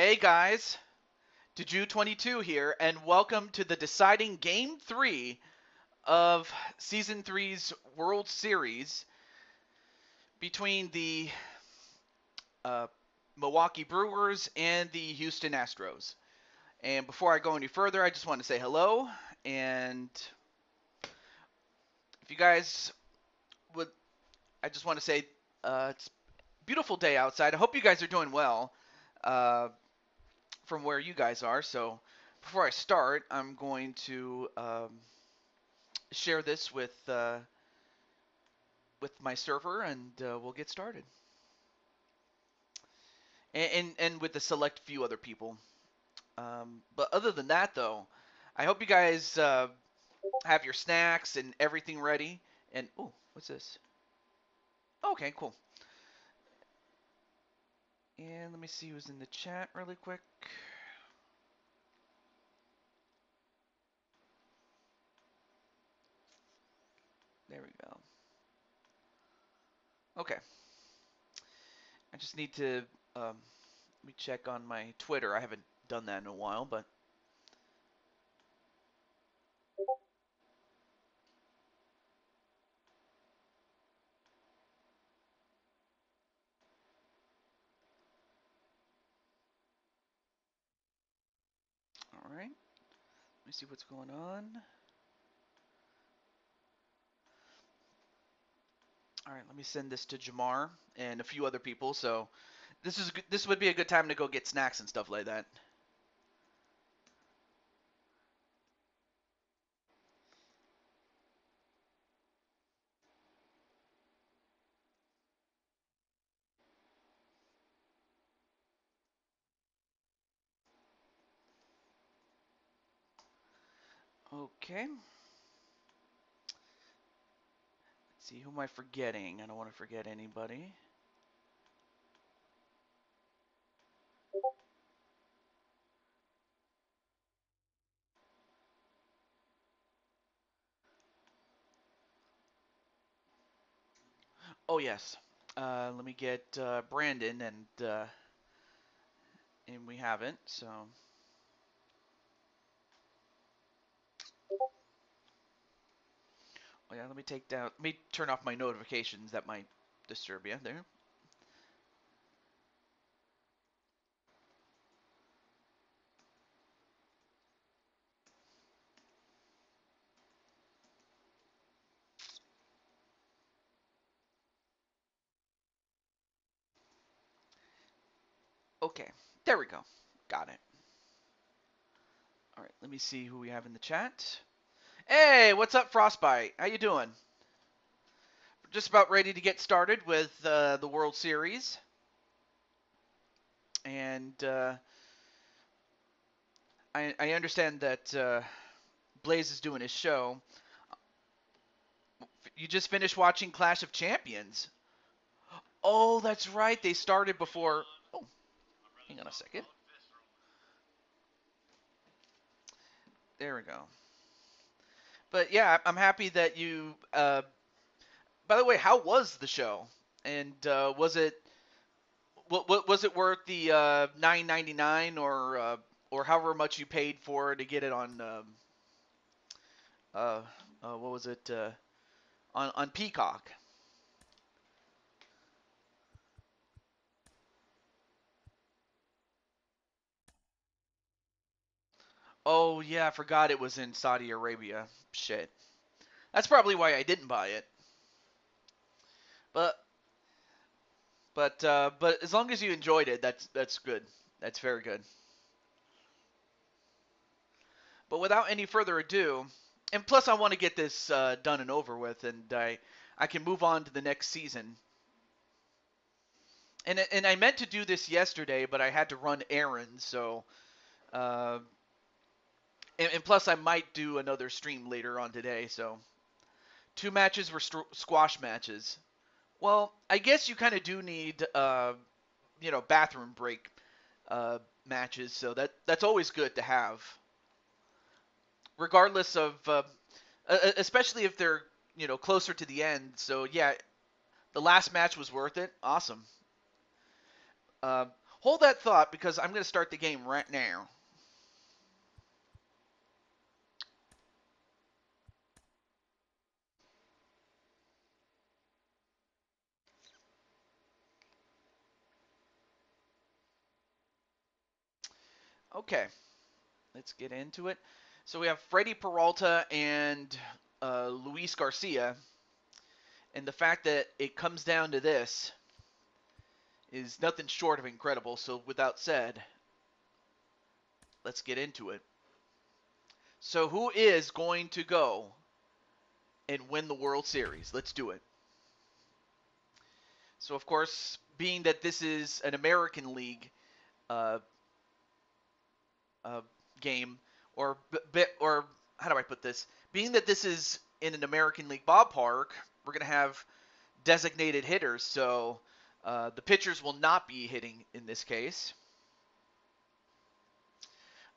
Hey guys, Deju22 here, and welcome to the deciding Game 3 of Season three's World Series between the uh, Milwaukee Brewers and the Houston Astros. And before I go any further, I just want to say hello, and if you guys would, I just want to say it's a beautiful day outside. I hope you guys are doing well uh, from where you guys are. So before I start, I'm going to share this with my server, and we'll get started. And with a select few other people. But other than that, though, I hope you guys have your snacks and everything ready. And oh, what's this? Okay, cool. And let me see who's in the chat really quick. There we go. Okay. I just need to let me check on my Twitter. I haven't done that in a while, but all right. Let me see what's going on. All right, let me send this to Jamar and a few other people. So this would be a good time to go get snacks and stuff like that. Okay. Let's see, who am I forgetting? I don't want to forget anybody. Oh yes. Let me get Brandon, and we haven't. So oh yeah, let me take down. Let me turn off my notifications. That might disturb you there. Okay, there we go. Got it. All right, let me see who we have in the chat. Hey, what's up, Frostbite? How you doing? Just about ready to get started with the World Series, and I understand that Blaze is doing his show. You just finished watching Clash of Champions. Oh, that's right. They started before. Oh, hang on a second. There we go. But yeah, I'm happy that you. By the way, how was the show? And was it worth the $9.99 or however much you paid for to get it on uh, what was it on Peacock? Oh yeah, I forgot it was in Saudi Arabia. Shit. That's probably why I didn't buy it. But but as long as you enjoyed it, that's good. That's very good. But without any further ado, and plus I want to get this done and over with, and I can move on to the next season. And I meant to do this yesterday, but I had to run errands, so uh, and plus I might do another stream later on today. So two matches were squash matches. Well, I guess you kind of do need bathroom break matches, so that's always good to have, regardless of especially if they're closer to the end. So yeah, the last match was worth it. Awesome. Uh, hold that thought because I'm going to start the game right now. Okay, let's get into it. So we have Freddie Peralta and Luis Garcia. And the fact that it comes down to this is nothing short of incredible. So without said, let's get into it. So who is going to go and win the World Series? Let's do it. So of course, being that this is an American League uh, game, or how do I put this? Being that this is in an American League ballpark, we're going to have designated hitters. So the pitchers will not be hitting in this case.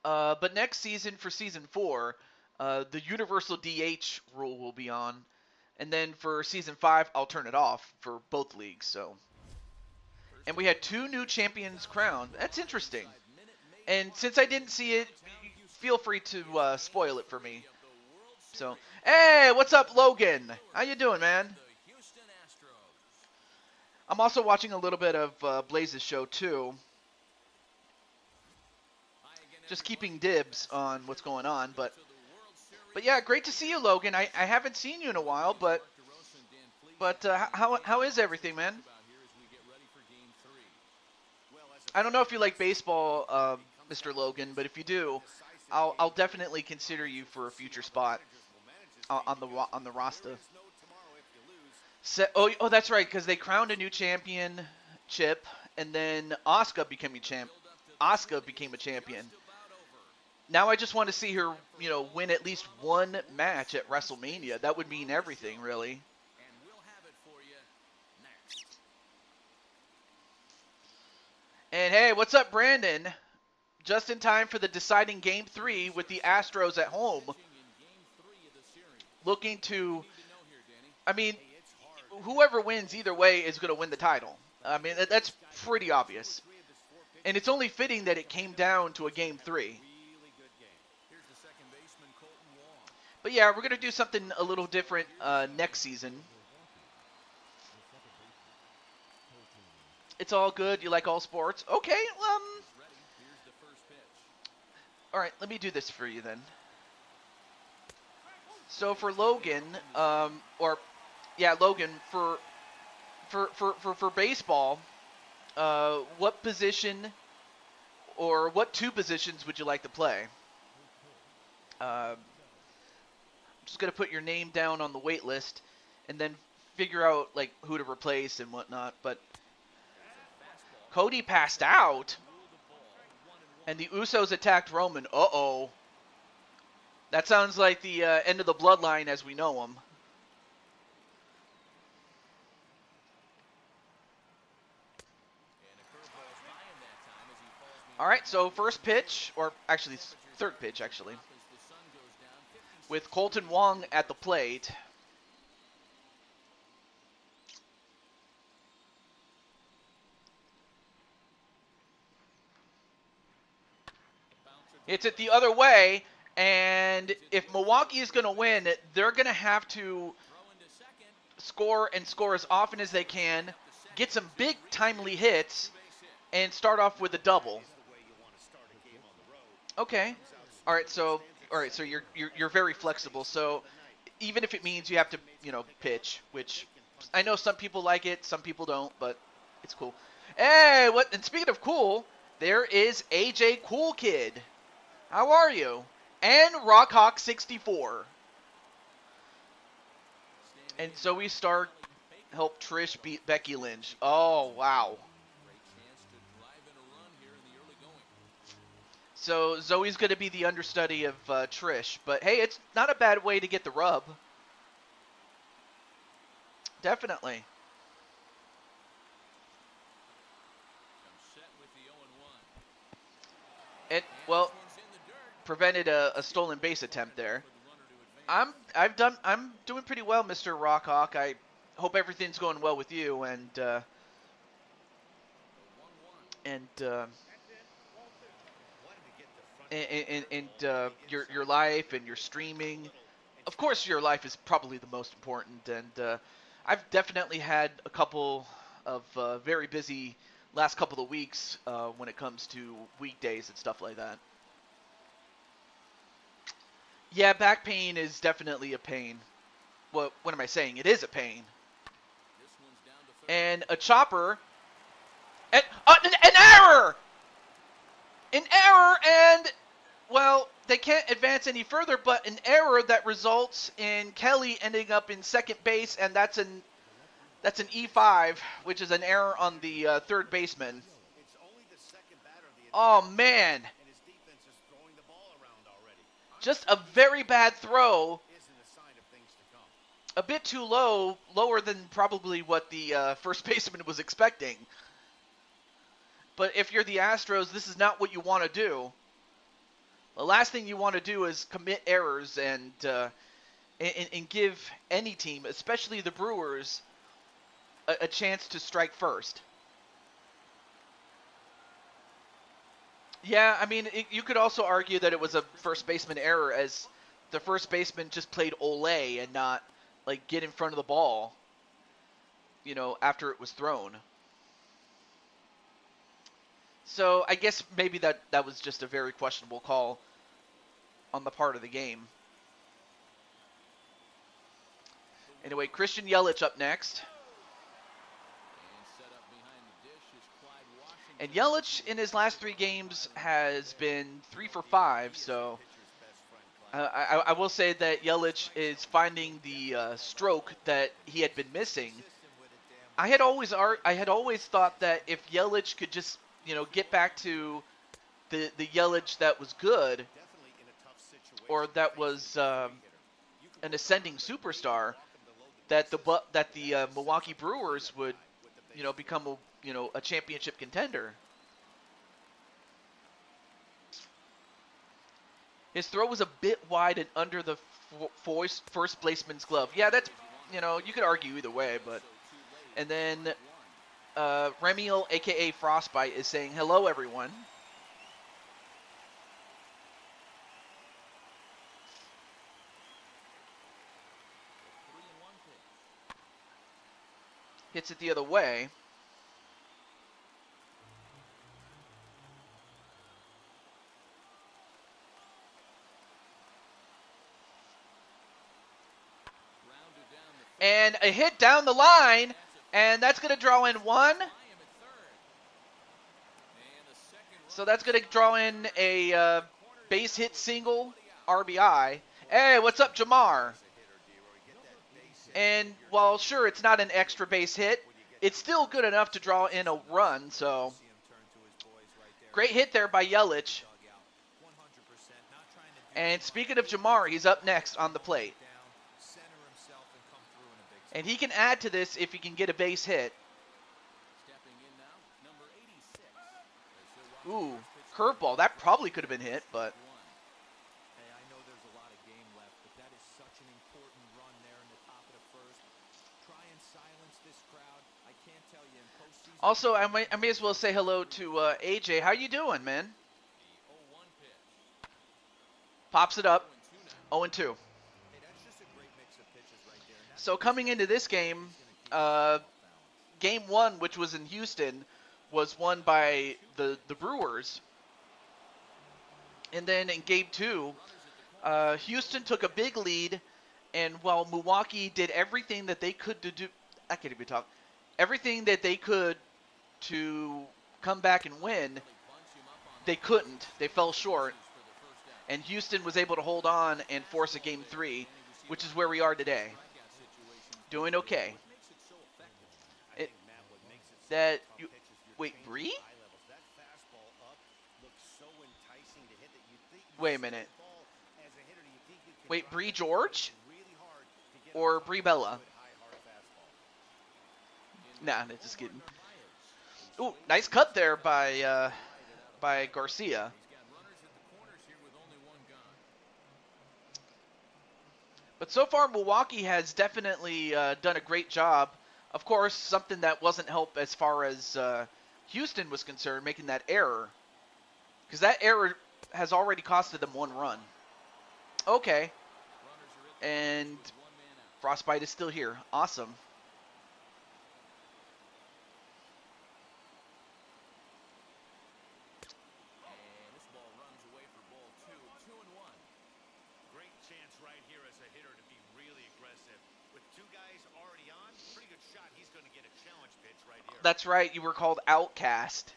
But next season, for season 4, the universal DH rule will be on. And then for season 5, I'll turn it off for both leagues. So, and we had 2 new champions crowned. That's interesting. And since I didn't see it, feel free to spoil it for me. So, hey, what's up, Logan? How you doing, man? I'm also watching a little bit of Blaze's show, too. Just keeping dibs on what's going on, but yeah, great to see you, Logan. I haven't seen you in a while, but how is everything, man? I don't know if you like baseball, Mr. Logan, but if you do, I'll definitely consider you for a future spot on the roster. Oh, that's right, because they crowned a new championship, and then Asuka became a champion. Now I just want to see her, win at least one match at WrestleMania. That would mean everything, really. And hey, what's up, Brandon? Just in time for the deciding Game 3 with the Astros at home. Looking to, I mean, whoever wins either way is going to win the title. I mean, that's pretty obvious. And it's only fitting that it came down to a Game 3. But yeah, we're going to do something a little different next season. It's all good. You like all sports? Okay, all right, let me do this for you then. So for Logan, Logan, for baseball, what position or what 2 positions would you like to play? I'm just gonna put your name down on the wait list, and then figure out like who to replace and whatnot. But Cody passed out, and the Usos attacked Roman. Uh-oh. That sounds like the end of the bloodline as we know them. All right, so first pitch, or actually third pitch, actually, with Colton Wong at the plate. It's it the other way, and if Milwaukee is going to win, they're going to have to score and score as often as they can, get some big timely hits, and start off with a double. Okay. All right, so you're very flexible. So even if it means you have to, pitch, which I know some people like it, some people don't, but it's cool. Hey, what? And speaking of cool, there is AJ Cool Kid. How are you? And Rockhawk64. And Zoe Stark helped Trish beat Becky Lynch. Oh, wow. So Zoe's going to be the understudy of Trish. But hey, it's not a bad way to get the rub. Definitely. It, well, prevented a stolen base attempt there. I'm doing pretty well, Mr. Rockhawk. I hope everything's going well with you, and and your life and your streaming. Of course, your life is probably the most important, and I've definitely had a couple of very busy last couple of weeks when it comes to weekdays and stuff like that. Yeah, back pain is definitely a pain. What am I saying? It is a pain. And a chopper. And, an error! An error, and, well, they can't advance any further, but an error that results in Kelly ending up in second base, and that's an E5, which is an error on the third baseman. Oh, man. Just a very bad throw. A bit too low, lower than probably what the first baseman was expecting. But if you're the Astros, this is not what you want to do. The last thing you want to do is commit errors and give any team, especially the Brewers, a chance to strike first. Yeah, I mean, you could also argue that it was a first baseman error, as the first baseman just played ole and not, like, get in front of the ball, you know, after it was thrown. So I guess maybe that was just a very questionable call on the part of the game. Anyway, Christian Yelich up next. And Yelich in his last 3 games has been 3 for 5, so I will say that Yelich is finding the stroke that he had been missing. I had always thought that if Yelich could just, you know, get back to the Yelich that was good, or that was an ascending superstar, that the Milwaukee Brewers would, you know, become a championship contender. His throw was a bit wide and under the first baseman's glove. Yeah, that's, you know, you could argue either way, but. And then Remiel, a.k.a. Frostbite, is saying, hello, everyone. Hits it the other way. And a hit down the line, and that's going to draw in 1. So that's going to draw in a base hit single RBI. Hey, what's up, Jamar? And while sure it's not an extra base hit, it's still good enough to draw in a run. So great hit there by Yelich. And speaking of Jamar, he's up next on the plate. And he can add to this if he can get a base hit. Ooh, curveball. That probably could have been hit, but. Also, I may as well say hello to AJ. How you doing, man? Pops it up. 0-2. So coming into this game, Game 1, which was in Houston, was won by the Brewers. And then in Game 2, Houston took a big lead, and while Milwaukee did everything that they could to do, I can't even talk, everything that they could to come back and win, they couldn't. They fell short. And Houston was able to hold on and force a Game 3, which is where we are today. Doing okay. Wait, Bree? Wait a minute. Wait, Bree George? Or Bree Bella? Nah, just kidding. Ooh, nice cut there by Garcia. But so far, Milwaukee has definitely done a great job. Of course, something that wasn't helped as far as Houston was concerned making that error. Because that error has already costed them 1 run. Okay. And Frostbite is still here. Awesome. That's right, you were called Outcast.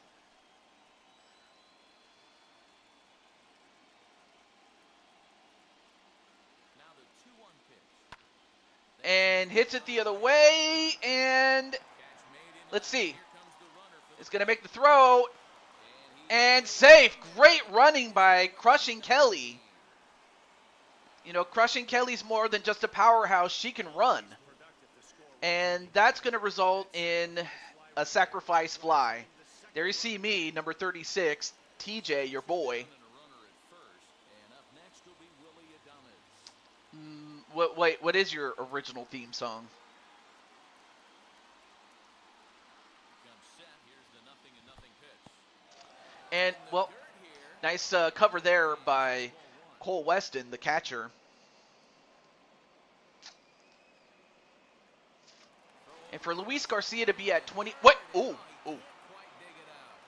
And hits it the other way, and let's see. It's going to make the throw, and safe. Great running by Crushing Kelly. You know, Crushing Kelly's more than just a powerhouse. She can run. And that's going to result in a sacrifice fly. There you see me, number 36, TJ, your boy. Wait, what is your original theme song? And, well, nice cover there by Cole Weston, the catcher. And for Luis Garcia to be at 20... What? Ooh.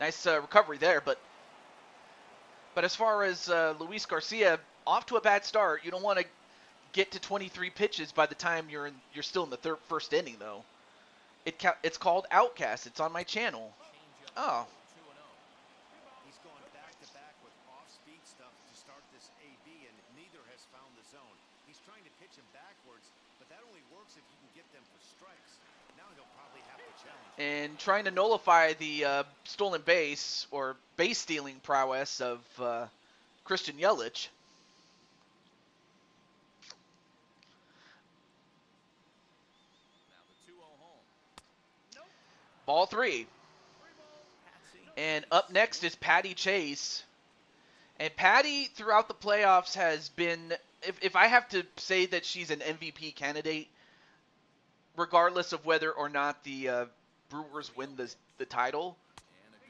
Nice recovery there, but as far as Luis Garcia, off to a bad start. You don't want to get to 23 pitches by the time you're still in the first inning, though. It's called Outcast. It's on my channel. Oh. He's going back-to-back with off-speed stuff to start this AB, and neither has found the zone. He's trying to pitch him backwards, but that only works if you can get them for strikes. Now he'll probably have to challenge. And trying to nullify the stolen base or base-stealing prowess of Christian Yelich. Ball 3. And up next is Patty Chase. And Patty, throughout the playoffs, has been, if I have to say that she's an MVP candidate, regardless of whether or not the Brewers win the title,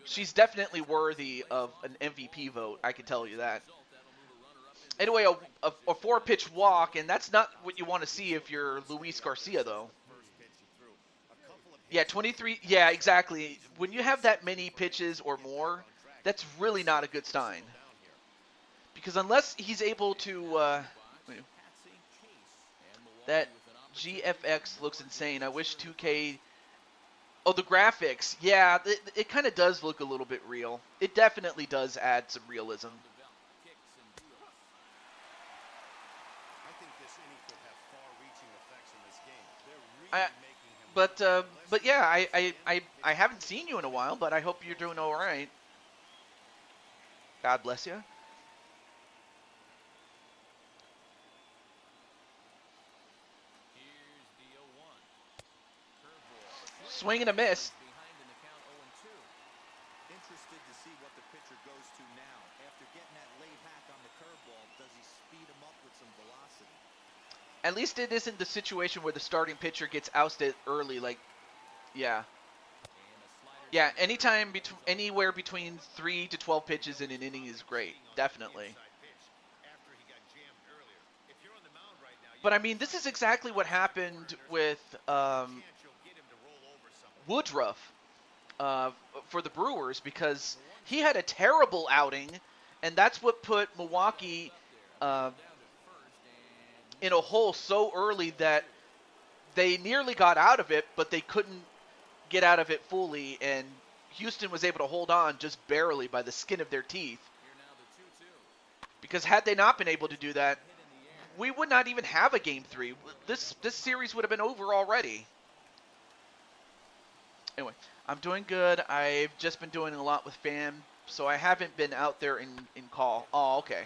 she's definitely worthy of an MVP vote, I can tell you that. Anyway, a 4-pitch walk, and that's not what you want to see if you're Luis Garcia, though. Yeah, 23. Yeah, exactly. When you have that many pitches or more, that's really not a good sign. Because unless he's able to... that GFX looks insane. I wish 2K... Oh, the graphics. Yeah, it kind of does look a little bit real. It definitely does add some realism. But yeah, I haven't seen you in a while, but I hope you're doing all right. God bless you. Swing and a miss. Interested to see what the pitcher goes to now. After getting that laid back on the curveball, does he speed him up with some velocity? At least it isn't the situation where the starting pitcher gets ousted early. Like, yeah. Yeah, anytime anywhere between 3 to 12 pitches in an inning is great. Definitely. But, I mean, this is exactly what happened with Woodruff for the Brewers, because he had a terrible outing, and that's what put Milwaukee in a hole so early that they nearly got out of it, but they couldn't get out of it fully, and Houston was able to hold on just barely by the skin of their teeth. Because had they not been able to do that, we would not even have a Game 3. This series would have been over already. Anyway, I'm doing good. I've just been doing a lot with fam, so I haven't been out there in call. Oh, okay.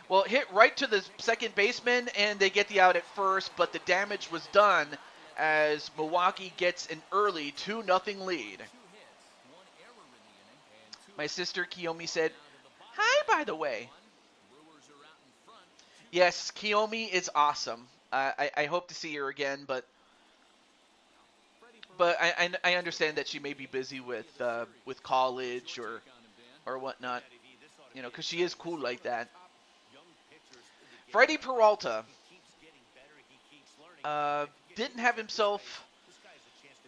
Well, hit right to the second baseman, and they get the out at first, but the damage was done as Milwaukee gets an early 2-0 lead. My sister Kiyomi said, "Hi, by the way." Yes, Kiyomi is awesome. I hope to see her again, but but I understand that she may be busy with college or whatnot, you know, because she is cool like that. Freddie Peralta uh, didn't have himself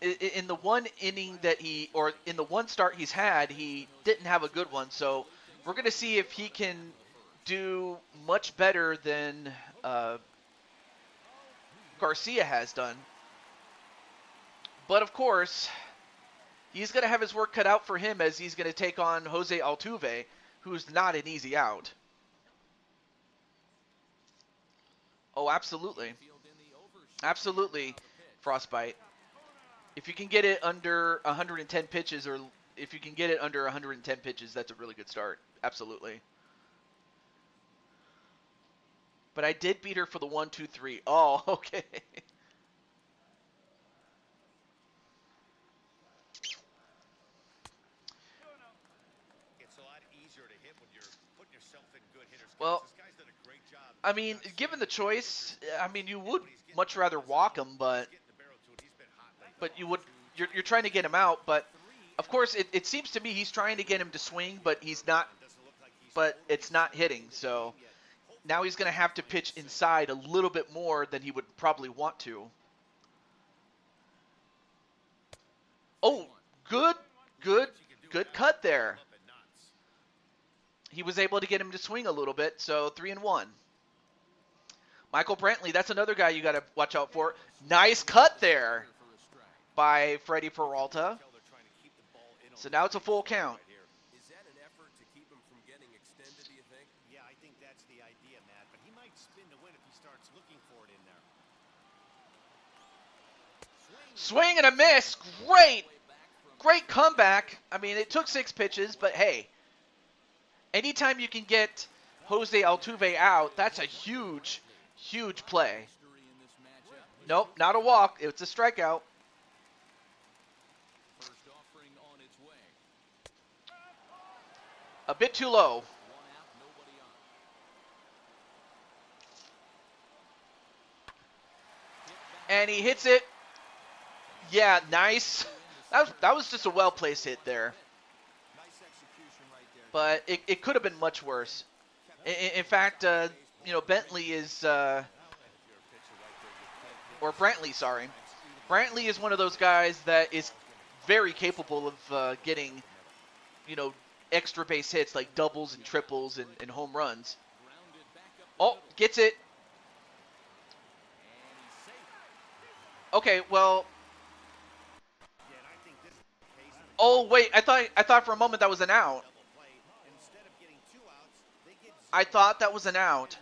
in the one inning that or in the one start he's had, he didn't have a good one. So we're going to see if he can do much better than Garcia has done. But of course, he's going to have his work cut out for him as he's going to take on Jose Altuve, who's not an easy out. Oh, absolutely. Absolutely, Frostbite. If you can get it under 110 pitches, or if you can get it under 110 pitches, that's a really good start. Absolutely. But I did beat her for the 1-2-3. Oh, okay. It's a lot easier to hit when you're putting yourself in good hitters. Well, This guy's done a great job. I mean, given the choice, I mean, you would much rather walk him, but you're trying to get him out. But of course, it seems to me he's trying to get him to swing, but he's not. But it's not hitting. So now he's going to have to pitch inside a little bit more than he would probably want to. Oh, good cut there. He was able to get him to swing a little bit, so 3-1. Michael Brantley, that's another guy you got to watch out for. Nice cut there by Freddie Peralta. So now it's a full count. Is that an effort to keep him from getting extended, do you think? Yeah, I think that's the idea, Matt. But he might spin to win if he starts looking for it in there. Swing and a miss. Great comeback. I mean, it took 6 pitches, but hey, anytime you can get Jose Altuve out, that's a huge play. Nope, not a walk. It's a strikeout. A bit too low. And he hits it. Yeah, nice. That was just a well-placed hit there. But it could have been much worse. In fact, you know, Bentley is, or Brantley, sorry. Brantley is one of those guys that is very capable of getting, you know, extra base hits like doubles and triples and home runs. Oh, gets it. Okay, well. Oh wait, I thought for a moment that was an out. I thought that was an out.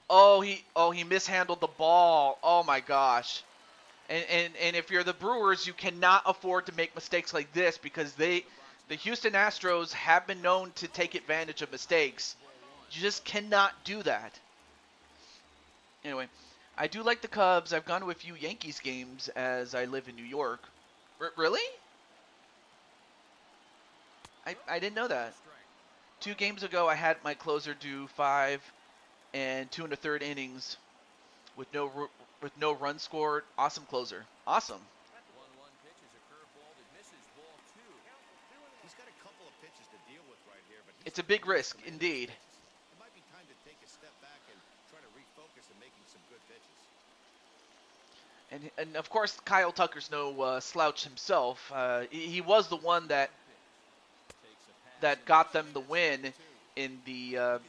Oh, he mishandled the ball. Oh my gosh. And if you're the Brewers, you cannot afford to make mistakes like this because the Houston Astros have been known to take advantage of mistakes. You just cannot do that. Anyway, I do like the Cubs. I've gone to a few Yankees games as I live in New York. Really? I didn't know that. 2 games ago, I had my closer do 5 and 2 1/3 innings with no run scored. Awesome closer. Awesome. It's a big risk, indeed. It might be time to take a step back and try to refocus and making some good pitches. And of course, Kyle Tucker's no slouch himself. He was the one that got them the win in the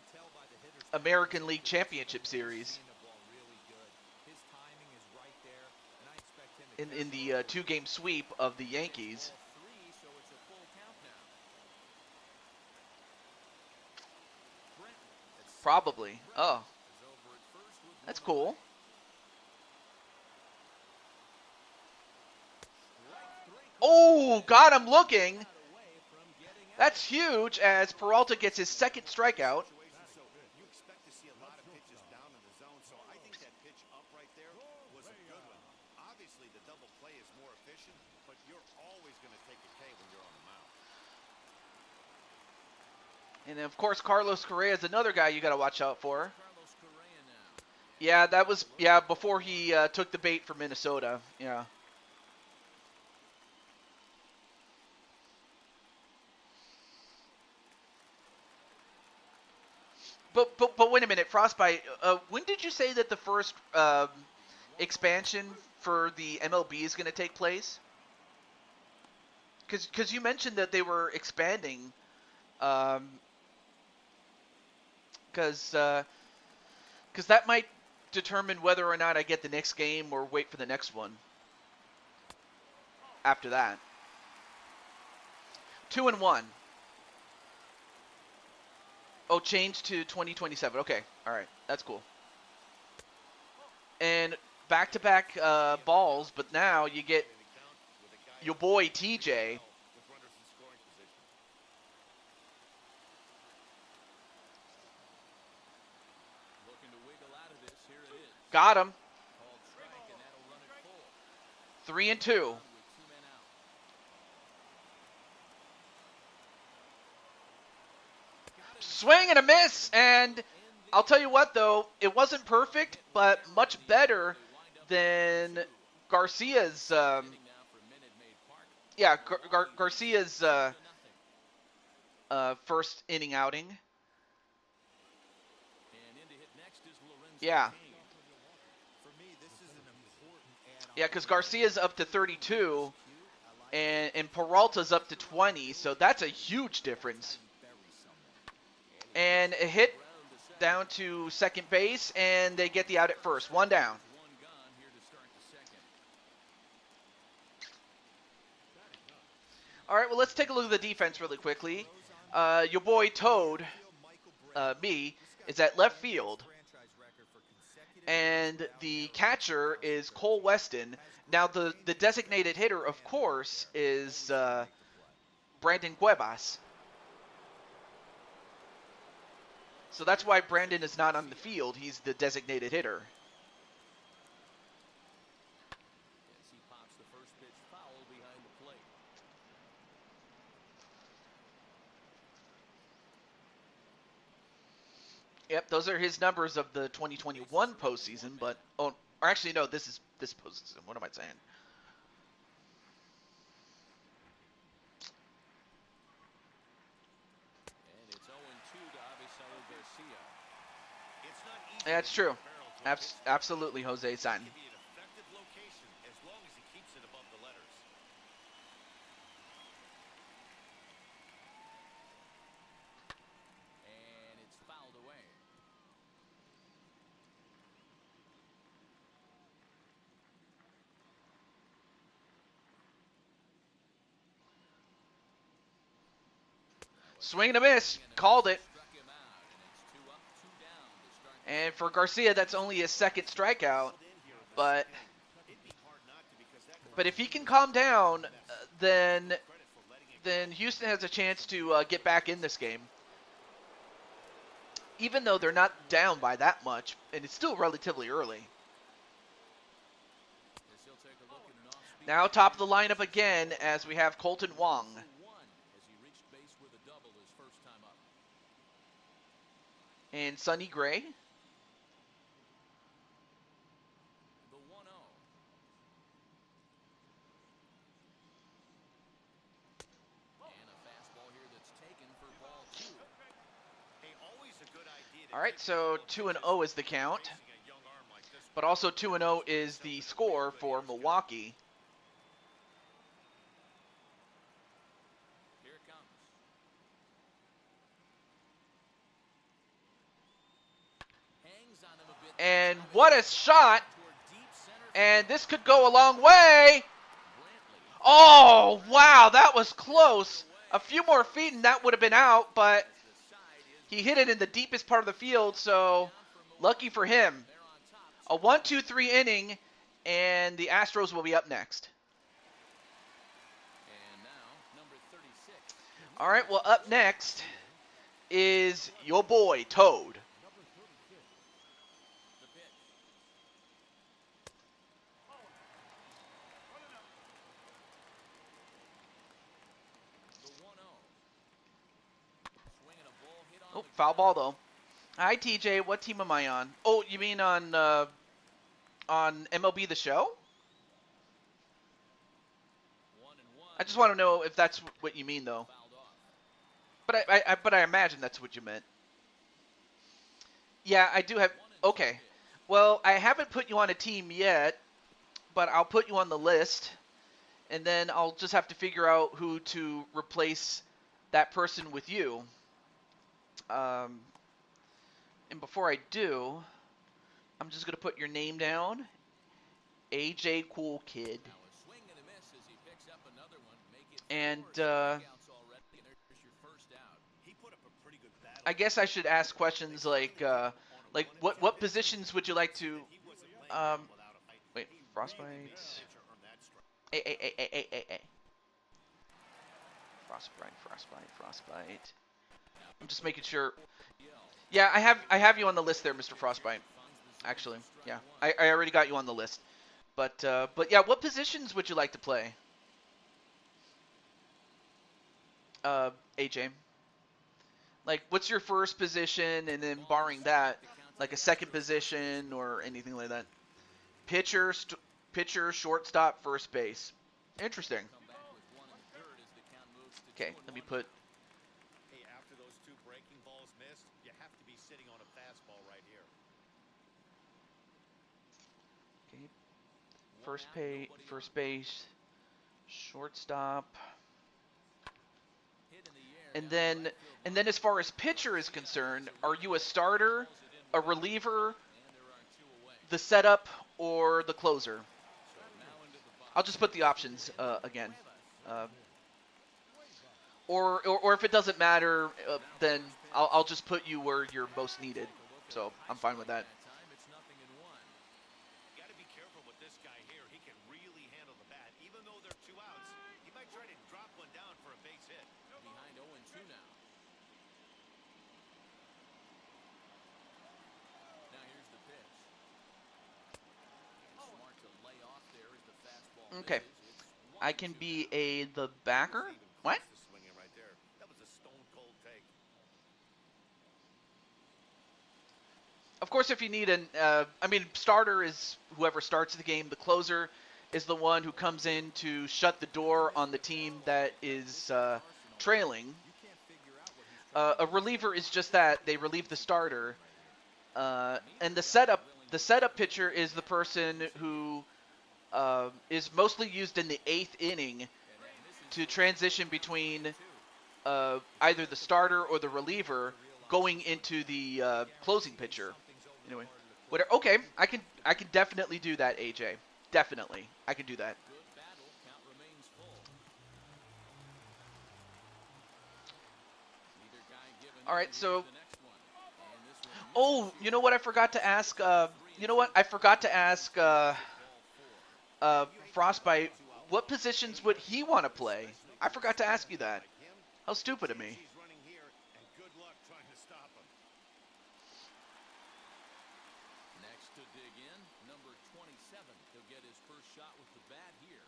American League Championship Series. In the 2-game sweep of the Yankees. Probably. Oh. That's cool. Oh, got him looking. That's huge as Peralta gets his 2nd strikeout. You expect to see a lot of pitches down in the zone, so I think that pitch up right there was a good one. Obviously, the double play is more efficient, but you're always going to take a K when you're on the mound. And of course, Carlos Correa is another guy you got to watch out for. Yeah, that was before he took the bait for Minnesota. Yeah. But wait a minute, Frostbite. When did you say that the first expansion for the MLB is going to take place? Because you mentioned that they were expanding. Because that might determine whether or not I get the next game or wait for the next one. After that, 2-1. Oh, change to 2027. Okay, all right, that's cool. And back-to-back balls, but now you get your boy TJ. Looking to wiggle out of this. Here it is. Got him. Called strike, and that'll run it full. 3-2. With 2 men out. Swing and a miss, and I'll tell you what, though, it wasn't perfect, but much better than Garcia's. Garcia's first inning outing. Yeah. Yeah, because Garcia's up to 32, and Peralta's up to 20, so that's a huge difference. And a hit down to second base, and they get the out at first. One down. All right, well, let's take a look at the defense really quickly. Your boy Toad, me, is at left field. And the catcher is Cole Weston. Now, the designated hitter, of course, is Brandon Cuevas. So that's why Brandon is not on the field. He's the designated hitter. As he pops the first pitch foul behind the plate. Yep, those are his numbers of the 2021 postseason. But or actually, no, this is this postseason. What am I saying? And it's 0-2 to Avisail Garcia. It's not easy. That's true. Absolutely, Jose San. It can be an effective location as long as he keeps it above the letters. And it's fouled away. Swing and a miss. Called it. Struck him out, and it's 2 up, 2 down to start. And for Garcia, that's only his second strikeout. But if he can calm down, then Houston has a chance to get back in this game. Even though they're not down by that much, and it's still relatively early. As he'll take a look at an off-speed Now top of the lineup again as we have Colton Wong. 1 as he reached base with a double his first time up. And Sonny Gray. The 1-0. And a fastball here that's taken for ball 2. Hey, always a good idea to All right, so 2-0 is the count. raising a young arm like this But also 2-0 is the score for Milwaukee. Here it comes. Hangs on him a bit. And what a shot! Toward deep center. And this could go a long way. Brantley. Oh, wow, that was close. A few more feet and that would have been out, but The side is he hit it in the deepest part of the field, so lucky for him. there on top. A 1-2-3 inning, and the Astros will be up next. And now, number 36. All right, well, up next is your boy, Toad. The pitch. The 1-0. Swinging a ball hit on Oh, the foul ball, though. Hi, TJ. What team am I on? Oh, you mean on MLB The Show? I just want to know if that's what you mean, though. But I imagine that's what you meant. Yeah, I do have. Okay. Well, I haven't put you on a team yet, but I'll put you on the list, and then I'll just have to figure out who to replace that person with you. Um, and before I do, I'm just gonna put your name down, AJ Cool Kid, and I guess I should ask questions like what positions would you like to? Um, wait, frostbite. A. Frostbite. I'm just making sure. Yeah, I have you on the list there, Mr. Frostbite. Actually, yeah, I already got you on the list. But yeah, what positions would you like to play? AJ. Like, what's your first position, and then barring that, like a second position or anything like that? Pitcher, pitcher, shortstop, first base. Interesting. Okay, let me put. Hey, after those two breaking balls missed, you have to be sitting on a fastball right here. Okay, first base, shortstop, and then as far as pitcher is concerned, are you a starter, a reliever, the setup, or the closer? I'll just put the options again. Uh, or if it doesn't matter, then I'll just put you where you're most needed. So I'm fine with that. Got to be careful with this guy here. He can really handle the bat. Even though there are two outs, he might try to drop one down for a base hit. Behind 0-2 now. Now here's the pitch. Smart to lay off there as the fastball. Okay, I can be the backer. What? Right there. That was a stone cold take. Of course, if you need starter is whoever starts the game. The closer is the one who comes in to shut the door on the team that is trailing. A reliever is just that. They relieve the starter. And the setup pitcher is the person who is mostly used in the 8th inning to transition between either the starter or the reliever going into the closing pitcher. Anyway, whatever. Okay, I can definitely do that, AJ. Definitely, I can do that. All right, so. Oh, you know what I forgot to ask? You know what I forgot to ask Frostbite. What positions would he want to play? I forgot to ask you that. How stupid of me. Next to dig in, number 27. He'll get his first shot with the bat here.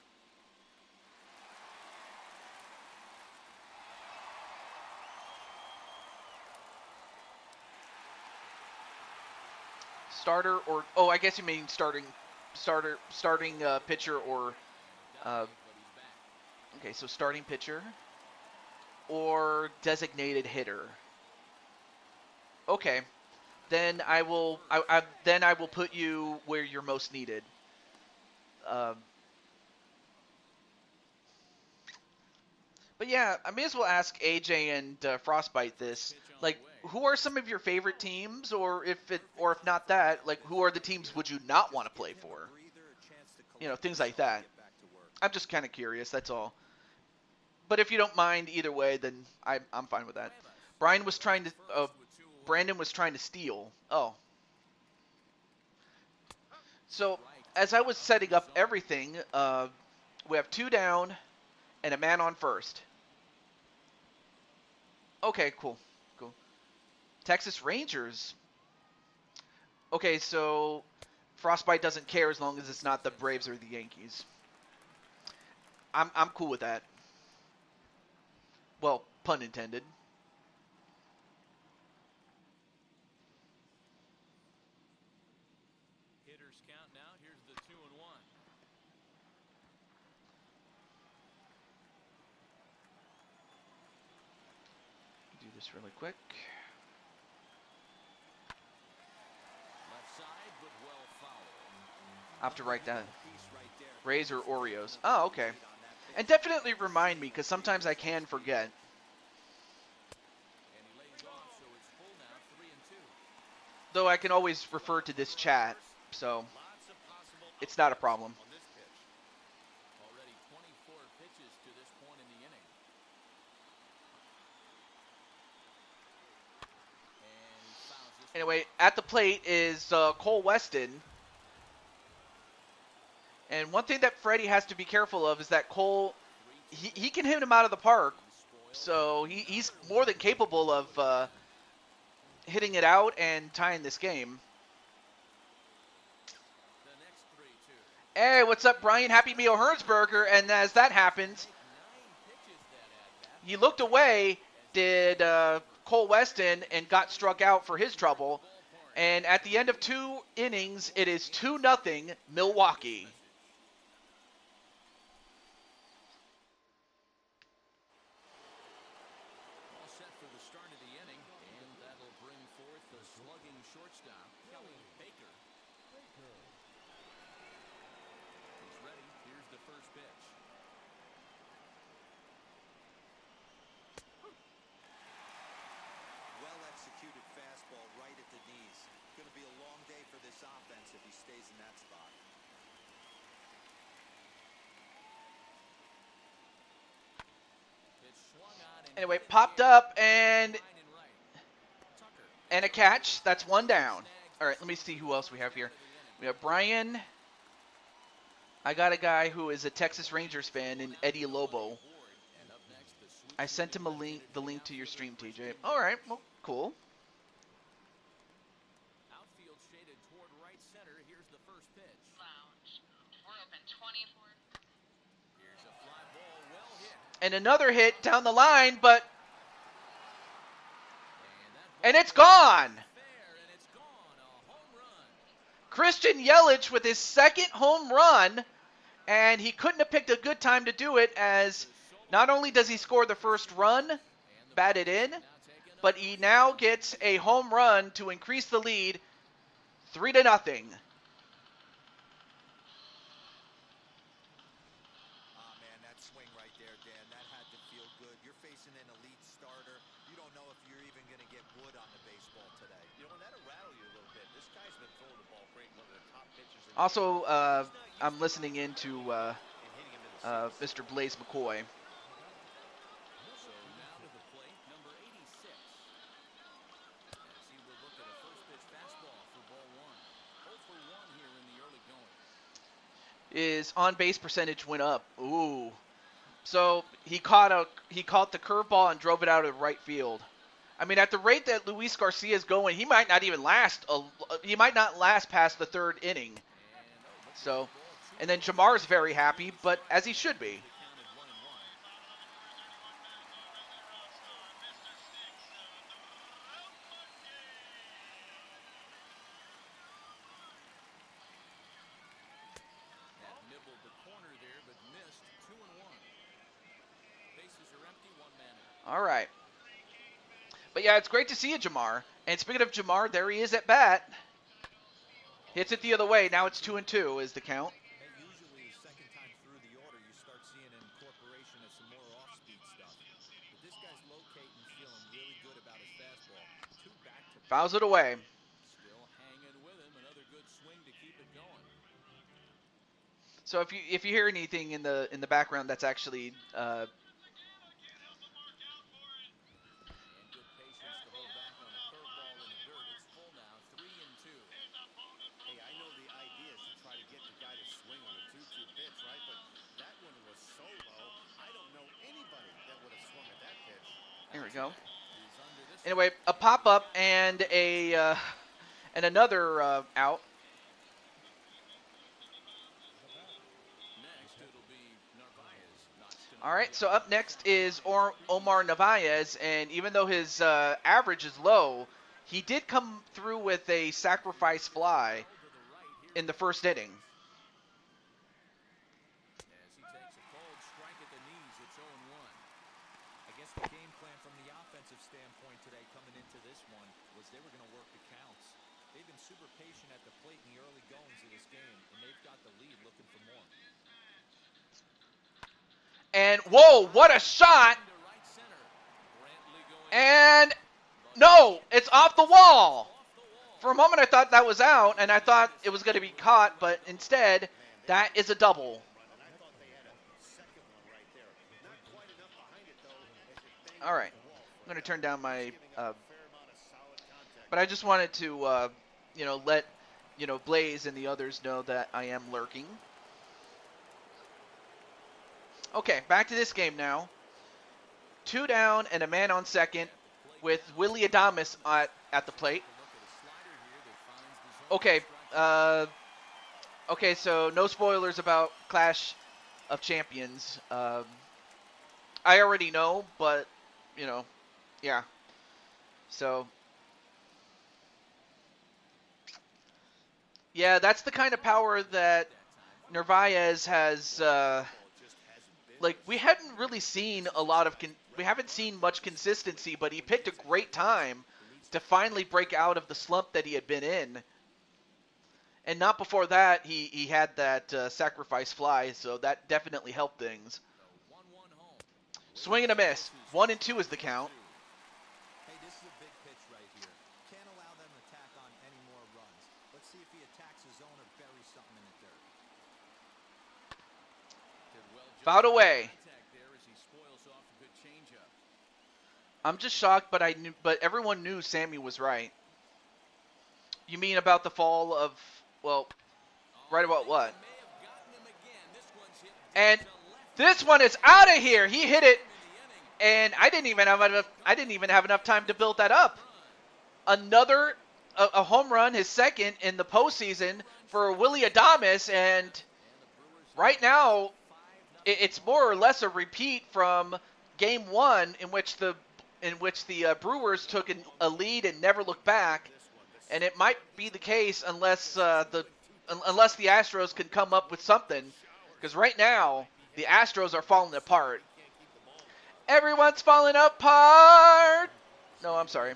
Starter or I guess you mean starting pitcher or okay, so starting pitcher or designated hitter. Okay, then I will put you where you're most needed. But yeah, I may as well ask AJ and Frostbite this. Like, who are some of your favorite teams, or if not that, like, who are the teams would you not want to play for? You know, things like that. I'm just kind of curious. That's all. But if you don't mind either way, then I'm fine with that. Brandon was trying to steal. Oh. So as I was setting up everything, we have 2 down and a man on first. Okay, cool. Texas Rangers. Okay, so Frostbite doesn't care as long as it's not the Braves or the Yankees. I'm cool with that. Well, pun intended. Just really quick. Left side, but well fouled. I have to write that. Piece right there. Rays or Oreos. Oh, okay. And definitely remind me, because sometimes I can forget. And he lays off, so it's full now, 3-2. Though I can always refer to this chat, so Lots of possible it's not a problem. on this pitch. Already 24 pitches to this point in the inning. And he fouls this one. Anyway, at the plate is Cole Weston. And one thing that Freddie has to be careful of is that Cole, he can hit him out of the park. So he's more than capable of hitting it out and tying this game. The next 3-2. Hey, what's up, Brian? Happy Meal Hertzberger. And as that happens, 9 pitches that at bat. he looked away, did Cole Weston, and got struck out for his trouble. And at the end of 2 innings, it is 2-0 Milwaukee. All set for the start of the inning, and that'll bring forth the slugging shortstop, Kelly Baker. He's ready. Here's the first pitch. Well-executed fastball right at the knees. Going to be a long day for this offense if he stays in that spot. Pitch swung on and Anyway, hit in the popped air. up and Line and right. Tucker. and a catch. That's 1 down. All right, let me see who else we have here. We have Brian. I got a guy who is a Texas Rangers fan, and Eddie Lobo. And up next, the sweep. I sent him the link to your stream, TJ. All right, well, cool. Outfield shaded toward right center. Here's the first pitch. Lounge. We're open 24. Here's a fly ball, well hit. And another hit down the line, but And that and it's gone. fair, and it's gone. A home run. Christian Yelich with his second home run, and he couldn't have picked a good time to do it, as not only does he score the first run, batted in, but he now gets a home run to increase the lead 3-0. Ah, man, that swing right there, Dan, that had to feel good. You're facing an elite starter. You don't know if you're even going to get wood on the baseball today. You know, and that'll rattle you a little bit. This guy's been throwing the ball great, one of the top pitchers in the Also, game. I'm listening into And hitting him in the six. Mr. Blaze McCoy. So now to the plate, number 86. As he will look at a first pitch fastball for ball 1. 0 for 1 here in the early going. His on-base percentage went up. Ooh. So he caught the curveball and drove it out of right field. I mean, at the rate that Luis Garcia is going, he might not even last. He might not last past the 3rd inning. So, and then Jamar's very happy, but as he should be. Counted 1-1. That nibbled the corner there, but missed. 2-1. Bases are empty. 1 man out. All right. But yeah, it's great to see you, Jamar. And speaking of Jamar, there he is at bat. Hits it the other way. Now it's 2-2 is the count. Hey, usually the second time through the order, you start seeing an incorporation of some more off-speed stuff. But this guy's locating, feeling really good about his fastball. 2 back-to-back. Fouls it away. Still hanging with him. Another good swing to keep it going. So if you hear anything in the background, that's actually And good patience to hold back on the curveball in the dirt. It's full now. 3-2. Hey, I know the idea is to try to get the guy to swing on a 2-2 pitch, right? But that one was so low, I don't know anybody that would have swung at that pitch. There we go. He's under this. Anyway, a pop up and another out. Next, it'll be Narvaez. Notched him All right, so up next is Omar Narvaez, and even though his average is low, he did come through with a sacrifice fly to the right here in the 1st inning. as he takes a cold strike at the knees. It's 0-1. guess the game plan from the offensive standpoint today coming into this one was they were going to work the counts. They've been super patient at the plate in the early goings of this game, and they've got the lead looking for more. And, whoa, what a shot! And, no, it's off the wall! For a moment I thought that was out, and I thought it was going to be caught, but instead, that is a double. All right, I'm going to turn down my, but I just wanted to, let, Blaze and the others know that I am lurking. Okay, back to this game now. 2 down and a man on second with Willie Adames at the plate. Okay, so no spoilers about Clash of Champions. I already know, but, yeah. So, yeah, that's the kind of power that Narvaez has, we hadn't really seen a lot of, we haven't seen much consistency, but he picked a great time to finally break out of the slump that he had been in. And not before that, he had that sacrifice fly, so that definitely helped things. Swing and a miss. 1 and 2 is the count. Hey, this is a big pitch right here. Can't allow them to tack on any more runs. Let's see if he attacks his zone or buries something in the dirt. Fouled away. I'm just shocked, but everyone knew Sammy was right. You mean about the fall of, well, right about what? And this one is out of here. He hit it, and I didn't even have enough time to build that up. Another a home run, his second in the postseason for Willie Adames, and right now it's more or less a repeat from Game 1, in which the Brewers took a lead and never looked back. And it might be the case unless the Astros can come up with something, because right now the Astros are falling apart. Everyone's falling apart. No, I'm sorry.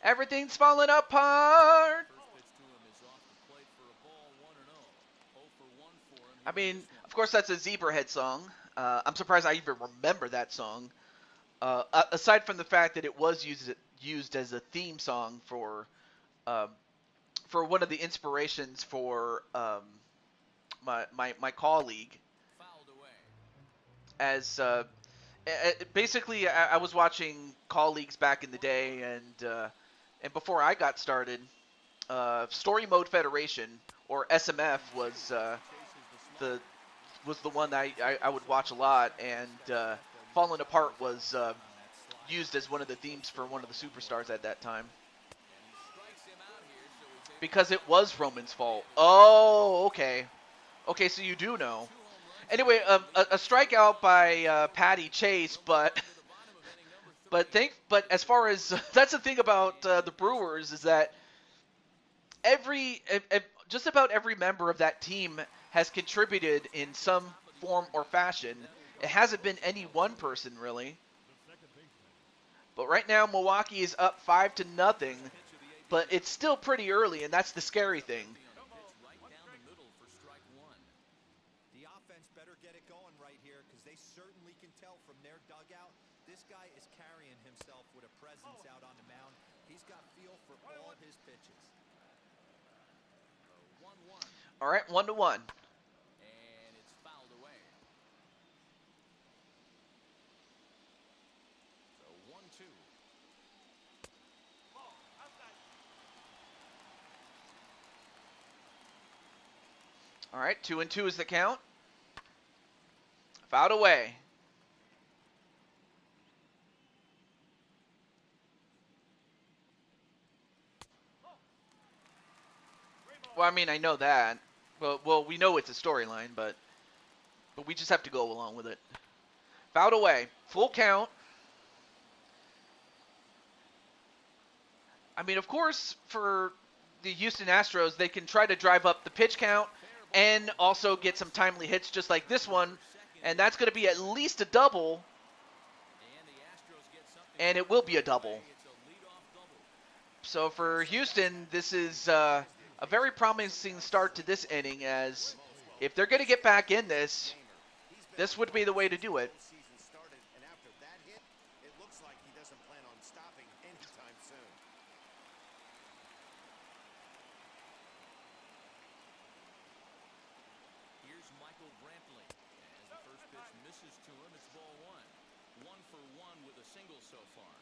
Everything's falling apart. I mean, of course that's a Zebrahead song. I'm surprised I even remember that song. Aside from the fact that it was used as a theme song for one of the inspirations for my colleague. As basically, I was watching colleagues back in the day, and before I got started, Story Mode Federation, or SMF, was the one I would watch a lot, and Falling Apart was used as one of the themes for one of the superstars at that time. Because it was Roman's fault. Oh, okay. Okay, so you do know. Anyway, a strikeout by Patty Chase, but as far as that's the thing about the Brewers, is that just about every member of that team has contributed in some form or fashion. It hasn't been any one person really. But right now Milwaukee is up 5-0, but it's still pretty early, and that's the scary thing. The offense better get it going right here, because they certainly can tell from their dugout this guy is carrying himself with a presence out on the mound. He's got feel for all his pitches. All right, 1-1. And it's fouled away. So 1-2. All right, 2-2 is the count. Fouled away. Well, I mean, I know that. Well, we know it's a storyline, but we just have to go along with it. Fouled away. Full count. I mean, of course, for the Houston Astros, they can try to drive up the pitch count and also get some timely hits just like this one. And that's going to be at least a double, and it will be a double. So for Houston, this is a very promising start to this inning, as if they're going to get back in this would be the way to do it. Season started, and after that hit, it looks like he doesn't plan on stopping anytime soon. Here's Michael Brantley. As the first pitch misses to him, it's ball one. 1 for 1 with a single so far.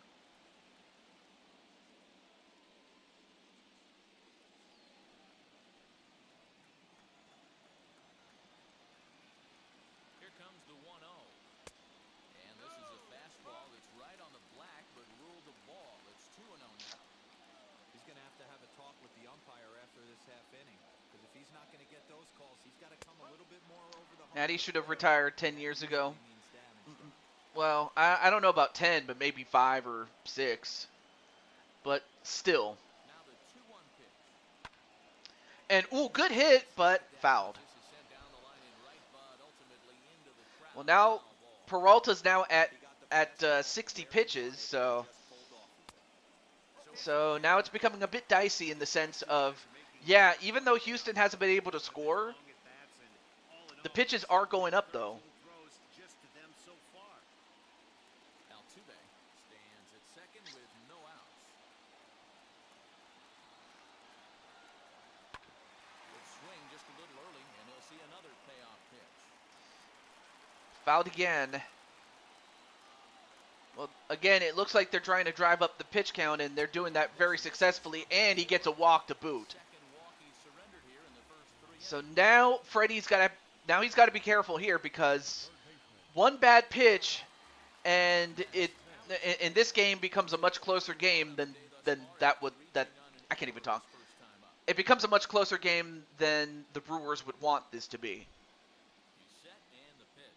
Here comes the 1-0. And this is a fastball that's right on the black, but ruled a ball. It's 2-0 now. He's going to have a talk with the umpire after this half inning. Because if he's not going to get those calls, he's got to come a little bit more over the hump. Natty should have retired 10 years ago. He means damage. Well, I don't know about 10, but maybe 5 or 6. But still. Now the 2-1 pitch. And, ooh, good hit, but fouled. This is sent down the line in right, but ultimately into the crowd. Well, now Foul ball. Peralta's now at 60 pitches, so now it's becoming a bit dicey in the sense of, yeah, even though Houston hasn't been able to score, the pitches are going up though. Altuve stands at second with no outs. Good swing just a little early, and he'll see another payoff pitch. Fouled again. Well, again, it looks like they're trying to drive up the pitch count, and they're doing that very successfully, and he gets a walk to boot. Second walk he surrendered here in the first 3 So now Freddie's got to be careful here, because one bad pitch, and it in this game becomes a much closer game than I can't even talk. It becomes a much closer game than the Brewers would want this to be. He's set and the pitch.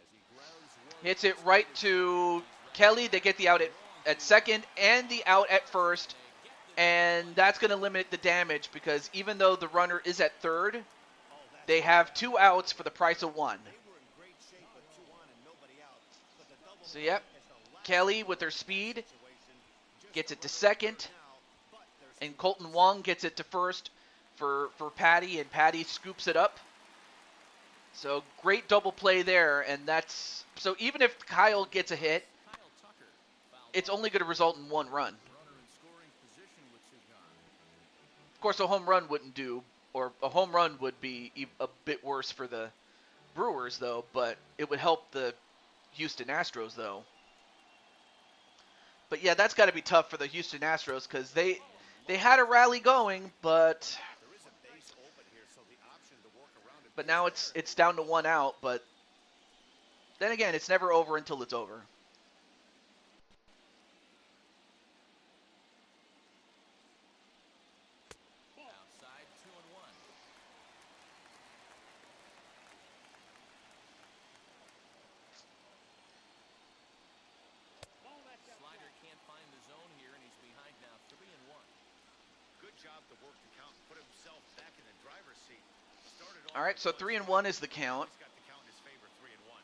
As he grounds one, Hits it right to Kelly. They get the out at second and the out at first, and that's going to limit the damage, because even though the runner is at third, they have 2 outs for the price of 1. they were in great shape with 2 on and nobody out. But the double So yep, is the last Kelly with her speed situation. gets it to second, Now, but there's and Colton Wong gets it to first for Patty, and Patty scoops it up. So great double play there, and that's so even if Kyle gets a hit, Kyle Tucker fouled it's only going to result in 1 run. runner in scoring position with Cigar. Of course, a home run wouldn't do, or a home run would be a bit worse for the Brewers, though, but it would help the Houston Astros, though. But yeah, that's got to be tough for the Houston Astros, because they had a rally going, but there is a base open here, so the option to work around it. now it's down to 1 out. But then again, it's never over until it's over. Outside 2-1. Slider can't find the zone here, and he's behind now 3-1. Good job to work the count and put himself back in the driver's seat. Started off All right, so 3-1 is the count, He's got the count in his favor, 3-1.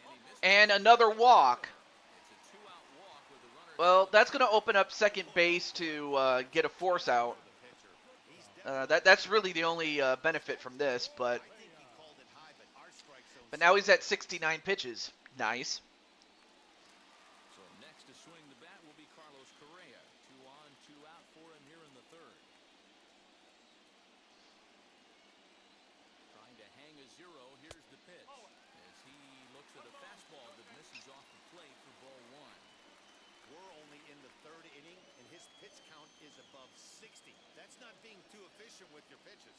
And he missed and another walk. It's a 2-out walk with the runner. Well, that's going to open up second base to get a force out. That's really the only benefit from this, but I think he called it high, but our strike zone. now he's at 69 pitches. Nice. So next to swing the bat will be Carlos Correa. 2 on, 2 out for him here in the third. Trying to hang a 0. Here's the pitch. As he looks at a fastball that misses off the plate for ball 1. We're only in the 3rd inning, and his pitch count is above 60. That's not being too efficient with your pitches.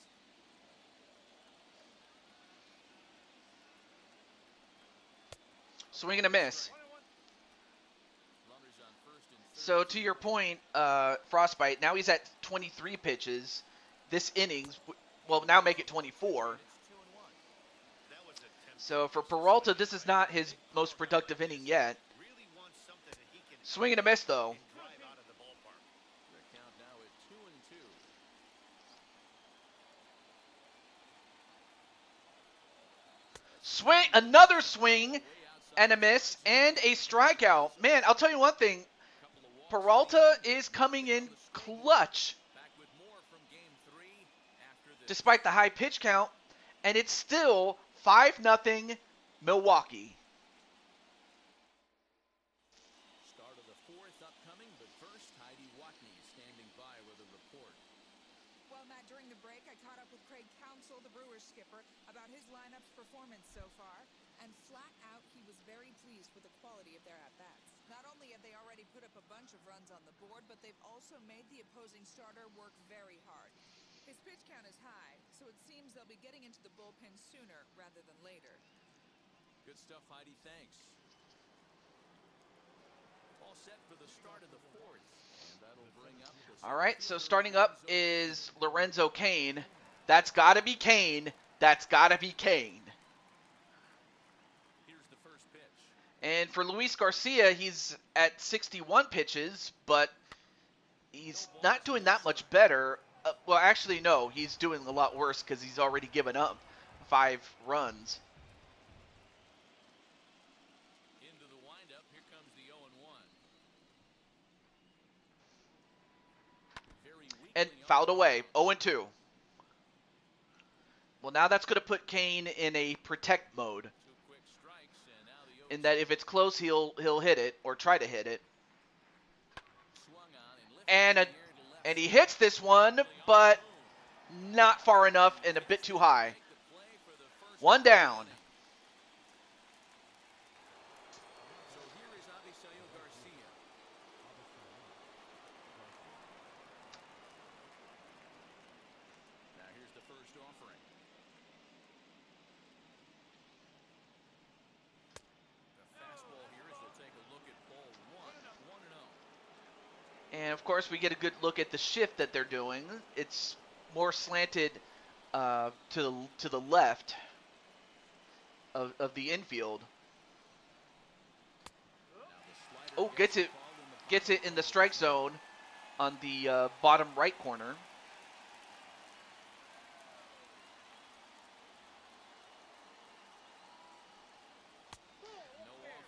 Swing and a miss. Runners on first and third. So to your point, Frostbite, now he's at 23 pitches. This innings, well, now make it 24. It's 2-1. That was a tempt. So for Peralta, this is not his most productive inning yet. Really wants something that he can Swing and a miss, though. drive out of the ballpark. The count now at 2-2. Swing, another swing and a miss and a strikeout. Man, I'll tell you one thing. Peralta is coming in clutch despite the high pitch count, and it's still 5-0 Milwaukee. Start of the fourth upcoming, but first, Heidi Watney standing by with a report. Well, Matt, during the break, I caught up with Craig Counsell, the Brewers skipper, about his lineup's performance so far. And flat out, he was very pleased with the quality of their at-bats. Not only have they already put up a bunch of runs on the board, but they've also made the opposing starter work very hard. His pitch count is high, so it seems they'll be getting into the bullpen sooner rather than later. Good stuff, Heidi. Thanks. All set for the start of the fourth. And that'll bring up the All right, so starting up is Lorenzo Cain. That's got to be Cain. That's got to be Cain. Here's the first pitch. And for Luis Garcia, he's at 61 pitches, but he's not doing that much better. Well, actually, no, he's doing a lot worse because he's already given up 5 runs. Into the windup. Here comes the 0-1. Very weak. And fouled away, 0-2. Well, now that's going to put Cain in a protect mode. 2 quick strikes, and now the 0-2. In that if it's close, he'll hit it or try to hit it. Swung on and lifted And he hits this one, but not far enough and a bit too high. 1 down. So here is Avisail Garcia. Now here's the first offering. The fastball here as they'll take a look at ball 1, 1-0. And of course, we get a good look at the shift that they're doing. It's more slanted to the left of the infield. Oh, gets it in the strike zone on the bottom right corner.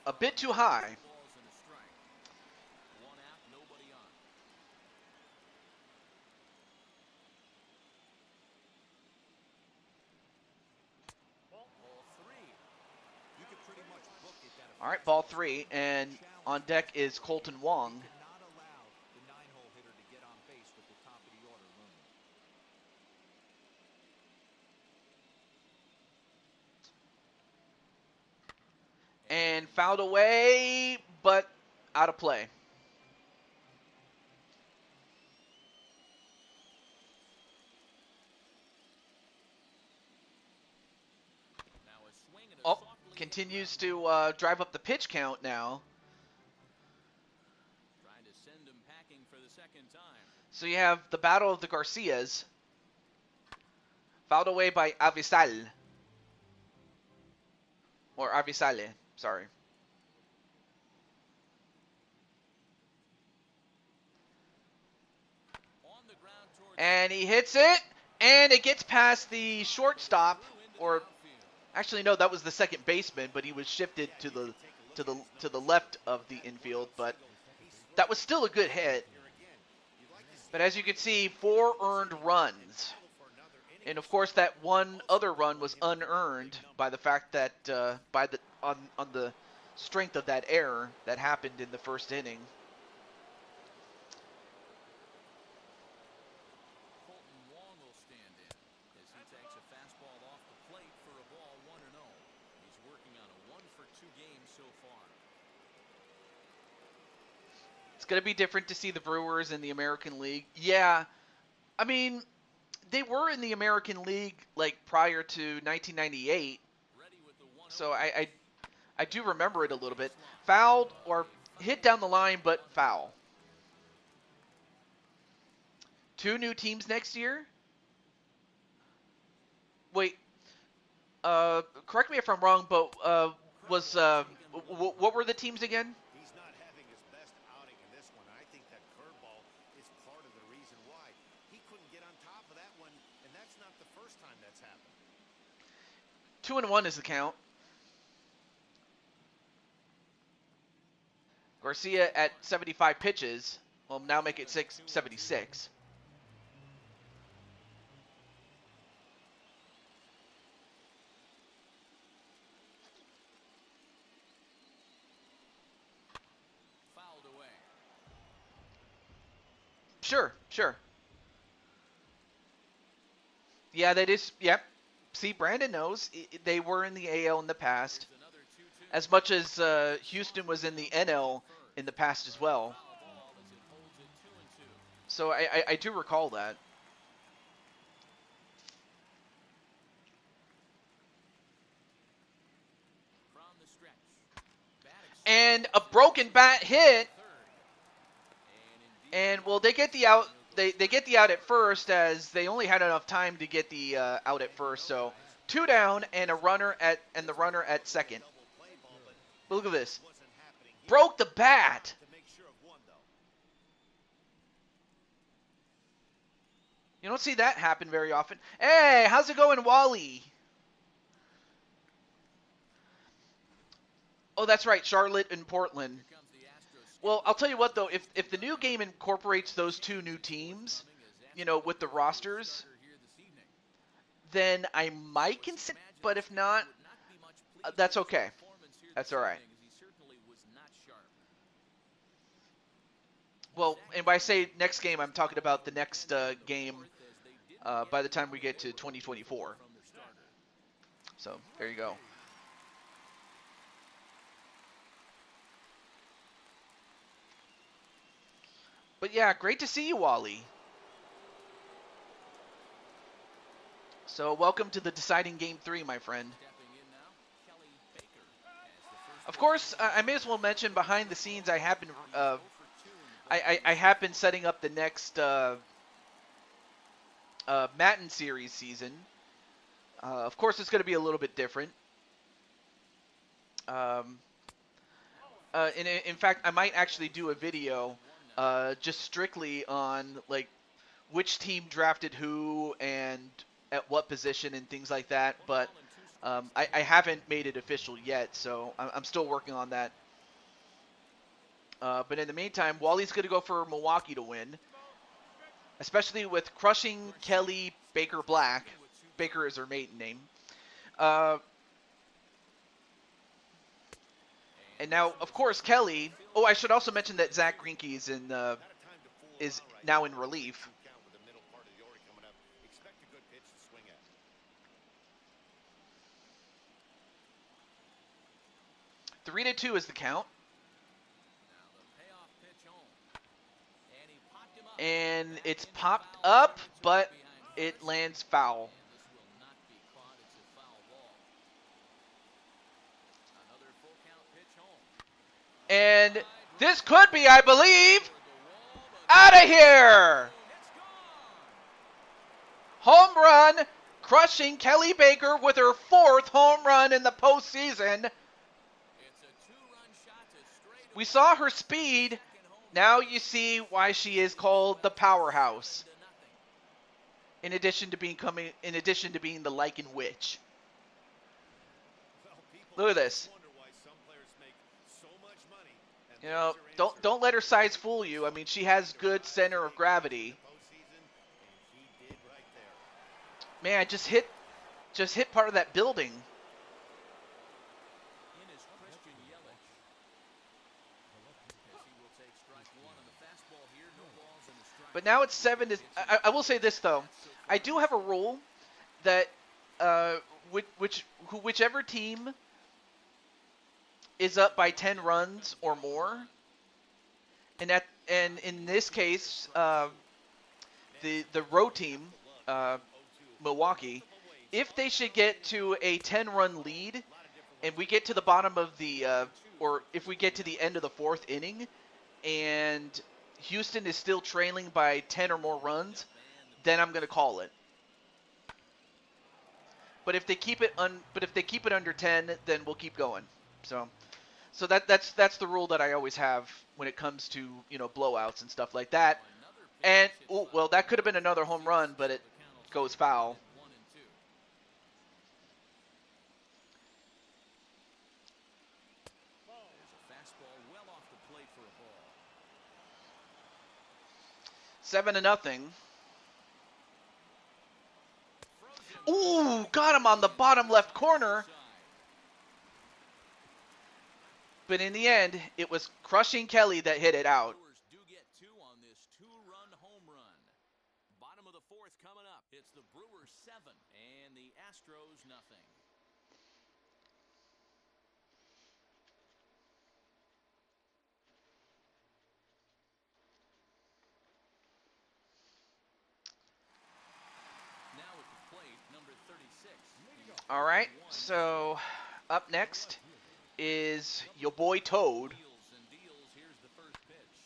A bit too high. Balls and a strike. 1 out, nobody on. Ball 3. You could pretty much book it that All right, ball 3, and on deck is Colton Wong. Not allow the 9-hole hitter to get on base with the top of the order looming. And fouled away, but out of play. Now a swing and a Oh, softly continues hit to drive up the pitch count now. trying to send him packing for the second time. So you have the battle of the Garcias. Fouled away by Avisal. Or Avisale, sorry. On the ground towards And he hits it, and it gets past the shortstop, or actually no, that was the second baseman, but he was shifted to the left of the infield, but that was still a good hit. But as you can see, 4 earned runs. And of course, that one other run was unearned by the fact that on the strength of that error that happened in the first inning. Colton Wong will stand in as he takes a fastball off the plate for a ball 1-0. He's working on a 1-for-2 game so far. It's going to be different to see the Brewers in the American League. Yeah, I mean, they were in the American League like prior to 1998, Ready with the 1-0. so I do remember it a little bit. Fouled or hit down the line, but foul. 2 new teams next year? Wait, correct me if I'm wrong, but what were the teams again? He's not having his best outing in this one. I think that curveball is part of the reason why. He couldn't get on top of that one, and that's not the first time that's happened. 2-1 is the count. Garcia at 75 pitches. Well, now make it 76. Fouled away. Sure. Yeah, that is. Yep. See, Brandon knows. They were in the AL in the past, Here's another 2-2. as much as Houston was in the NL in the past as well. Foul ball as it holds it 2-2. So I do recall that. From the stretch. And a broken bat hit. And indeed, And well, they get the out. They get the out at first, as they only had enough time to get the out at first. So 2 down and the runner at second. But look at this. Broke the bat. You don't see that happen very often. Hey, how's it going, Wally? Oh, that's right, Charlotte and Portland. here comes the Astros. Well, I'll tell you what, though, if the new game incorporates those 2 new teams, you know, with the rosters, Starter here this evening. then I might consider. But if not, Would not be much pleased that's with his okay. performance here That's this all right. evening, as he certainly was not sharp. Well, and by say next game, I'm talking about the next game by the time we get to 2024. From their starter. So there you go. But yeah, great to see you, Wally. So welcome to the deciding game 3, my friend. Stepping in now, Kelly Baker as the first Of course, I may as well mention behind the scenes, I have been 0 for 2 in the I have been setting up the next Madden series season. Of course, it's going to be a little bit different. In fact, I might actually do a video just strictly on like which team drafted who and at what position and things like that. But I haven't made it official yet, so I'm still working on that. But in the meantime, Wally's going to go for Milwaukee to win, especially with crushing Kelly Baker Black. Baker is her maiden name. And now, of course, Kelly. Oh, I should also mention that Zach Greinke is now in relief. 3-2 is the count. Now the payoff pitch home. And he popped him up. And Back it's into popped foul up, territory but behind it first. lands foul. And this will not be caught. It's a foul ball. Another full count pitch home. And this could be, I believe, Toward the wall, but out of here. it's gone. Home run, crushing Kelly Baker with her 4th home run in the postseason. It's a 2-run shot to straight We away. saw her speed. Second home Now you see why she is called the powerhouse. to nothing. In addition to being the Lycan Witch. Look at this. You know, don't let her size fool you. I mean, she has good center of gravity. Man, just hit part of that building. In is Christian Yelich. As he will take strike 1 on the fastball here. No balls in the strike. But now it's 7 to. I will say this though, I do have a rule that whichever team is up by 10 runs or more, and in this case, the road team, Milwaukee, if they should get to a 10-run lead, and we get to the bottom of the or if we get to the end of the 4th inning, and Houston is still trailing by 10 or more runs, then I'm going to call it. But if they keep it under 10, then we'll keep going. So that's the rule that I always have when it comes to, you know, blowouts and stuff like that. And oh, well, that could have been another home run, but it goes foul. 7-0. Ooh, got him on the bottom left corner. But in the end, it was Crushing Kelly that hit it out. Brewers do get 2 on this 2-run home run. Bottom of the 4th coming up. It's the Brewers 7 and the Astros nothing. Now at the plate, number 36. All right, so up next is your boy Toad. Wheels and deals. Here's the first pitch.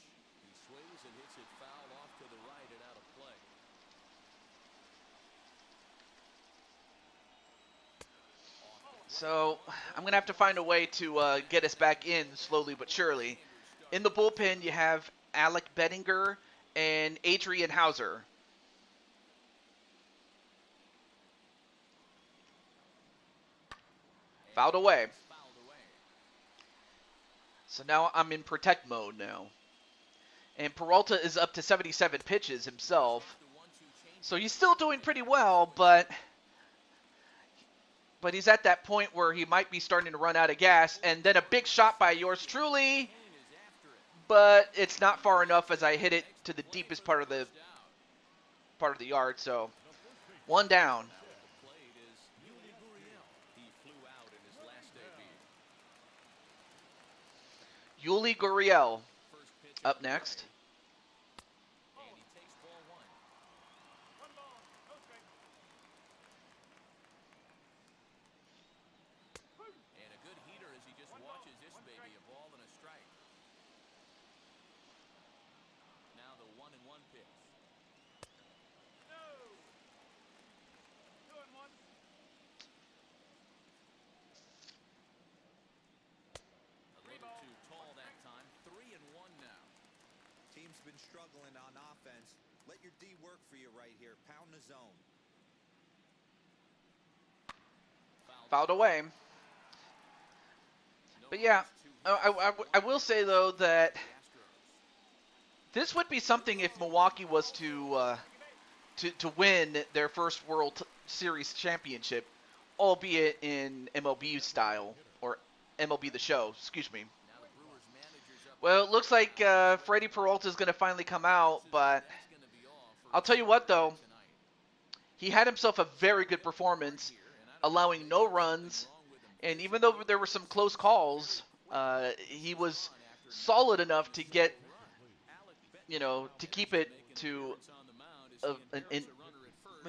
He swings and hits it foul off to the right and out of play. So I'm going to have to find a way to get us back in slowly but surely. In the bullpen, you have Alec Bettinger and Adrian Hauser. Fouled away. So now I'm in protect mode now. And Peralta is up to 77 pitches himself. So he's still doing pretty well, but he's at that point where he might be starting to run out of gas. And then a big shot by yours truly, but it's not far enough as I hit it to the deepest part of the yard. So 1 down. Yuli Gurriel up next. And a good heater as he just watches this baby, a ball and a strike. Now the 1-1 pitch. A little too tall that time. 3-1 now. Team's been struggling on offense. Let your D work for you right here. Pound the zone. Fouled away. But yeah, I will say though that this would be something if Milwaukee was to win their first World Series championship, albeit in MLB style, or MLB The Show, excuse me. Well, it looks like Freddie Peralta is going to finally come out, but I'll tell you what though, he had himself a very good performance, allowing no runs, and even though there were some close calls, he was solid enough to get, to keep it to,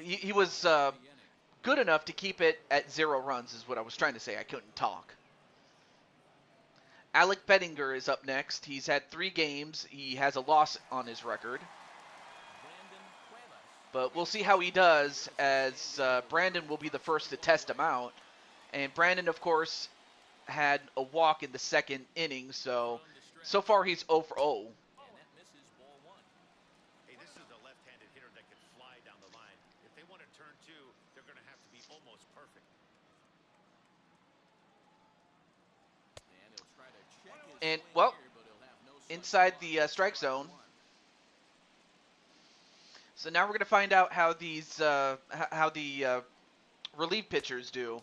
he was good enough to keep it at 0 runs is what I was trying to say. I couldn't talk. Alec Bettinger is up next. He's had 3 games. He has a loss on his record. But we'll see how he does, as Brandon will be the first to test him out. And Brandon, of course, had a walk in the 2nd inning, so far he's 0 for 0. Hey, this is a left-handed hitter that can fly down the line. If they want to turn 2, they're going to have to be almost perfect. And, well, inside the strike zone. So now we're going to find out how these how the relief pitchers do.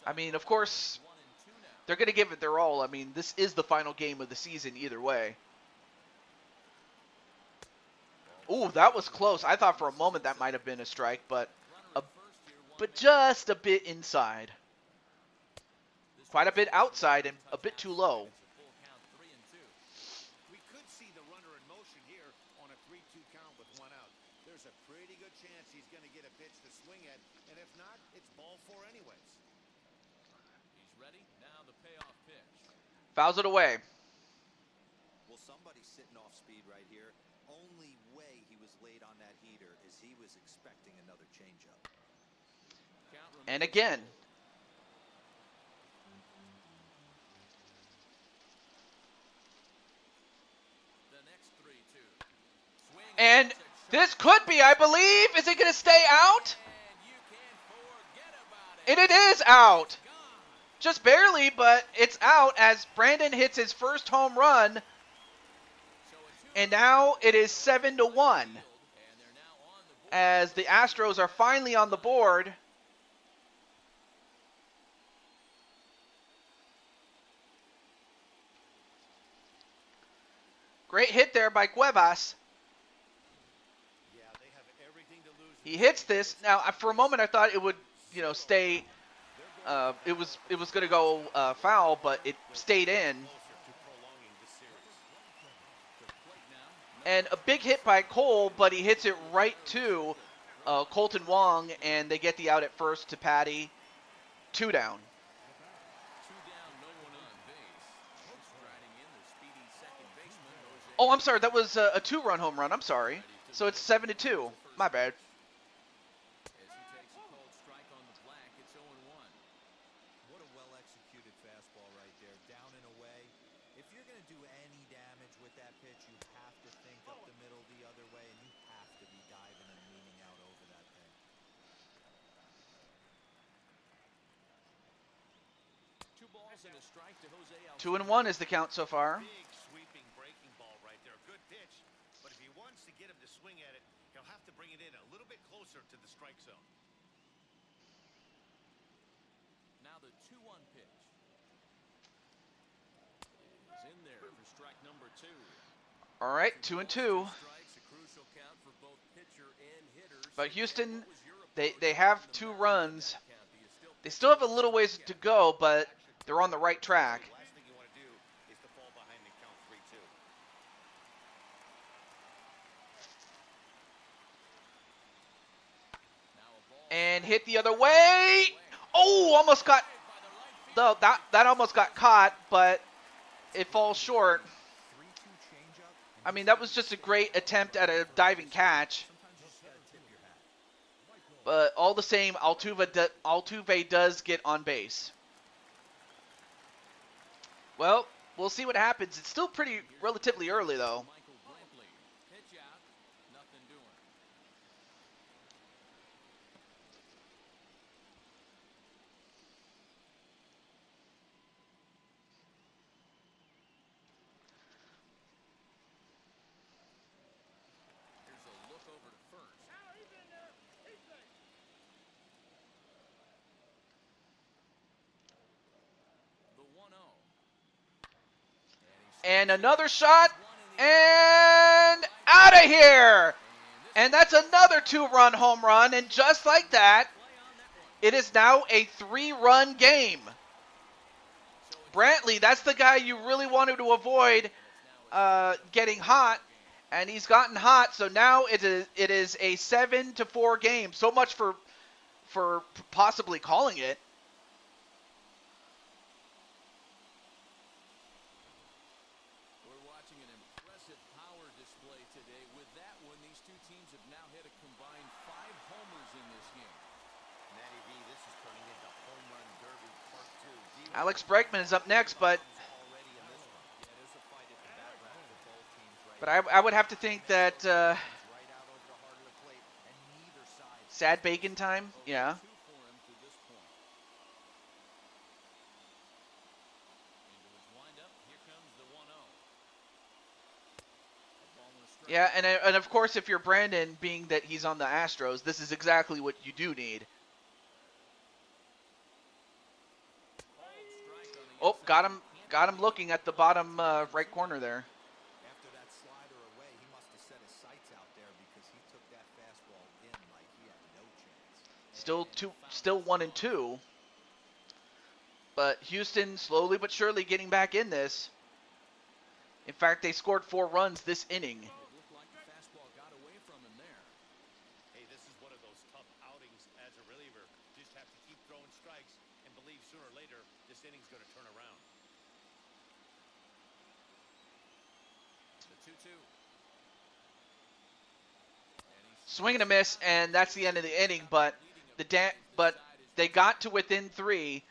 I mean, of course, they're going to give it their all. I mean, this is the final game of the season either way. Ooh, that was close. I thought for a moment that might have been a strike, but just a bit inside. Quite a bit outside and a bit too low. We could see the runner in motion here on a 3-2 count with 1 out. There's a pretty good chance he's going to get a pitch to swing at, and if not, it's ball 4 anyways. He's ready. Now the payoff pitch. Fouls it away. Well, somebody's sitting off speed right here. Only way he was late on that heater is he was expecting another changeup. And again. And this could be, I believe, is it going to stay out? And it is out. Just barely, but it's out as Brandon hits his first home run. And now it is 7-1 as the Astros are finally on the board. Great hit there by Cuevas. Yeah, they have everything to lose. He hits this. Now, for a moment, I thought it would, stay. It was going to go foul, but it stayed in. Closer to prolonging this series. And a big hit by Cole, but he hits it right to Colton Wong, and they get the out at first to Patty. 2 down. Oh, I'm sorry. That was a 2-run home run. I'm sorry. So it's 7-2. My bad. What a well-executed fastball right there, down and away. If you're going to do any damage with that pitch, you have to think up the middle the other way, and you have to be diving and leaning out over that thing. 2-1 is the count so far. Big sweeping breaking ball right there. Good pitch. But if he wants to get him to swing at it, he'll have to bring it in a little bit closer to the strike zone. Now the 2-1 pitch. Is in there for strike number 2. All right, 2-2. Strikes, a crucial count for both pitcher and hitters. But Houston, they have 2 runs. They still have a little ways to go, but they're on the right track. Last thing you want to do is to fall behind and count 3-2. And hit the other way. Oh, almost got. No, that almost got caught, but it falls short. I mean, that was just a great attempt at a diving catch. But all the same, Altuve does get on base. Well, we'll see what happens. It's still pretty relatively early, though. And another shot, and out of here. And that's another 2-run home run, and just like that, it is now a 3-run game. Brantley, that's the guy you really wanted to avoid getting hot, and he's gotten hot, so now it is a 7-4 game. So much for possibly calling it. Alex Bregman is up next, but I would have to think that sad bacon time, yeah. Yeah, and of course, if you're Brandon, being that he's on the Astros, this is exactly what you do need. Oh, got him looking at the bottom right corner there. After that slider away, he must have set his sights out there because he took that fastball in like he had no chance. Still 1-2. But Houston slowly but surely getting back in this. In fact, they scored 4 runs this inning. Hey, this is one of those tough outings as a reliever. Just have to keep throwing strikes and believe sooner or later this inning's going to turn around. The 2-2. Swing and a miss, and that's the end of the inning. But they got to within 3.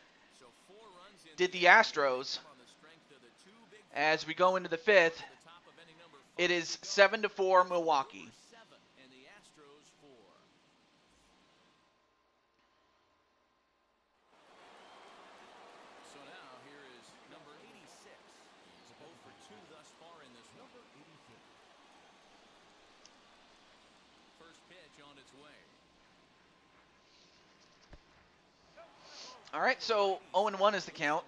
Did the Astros? As we go into the 5th, it is 7-4 Milwaukee. So now here is number 86. He's 0 for 2 thus far in this one. on its way. All right, so 0-1 is the count.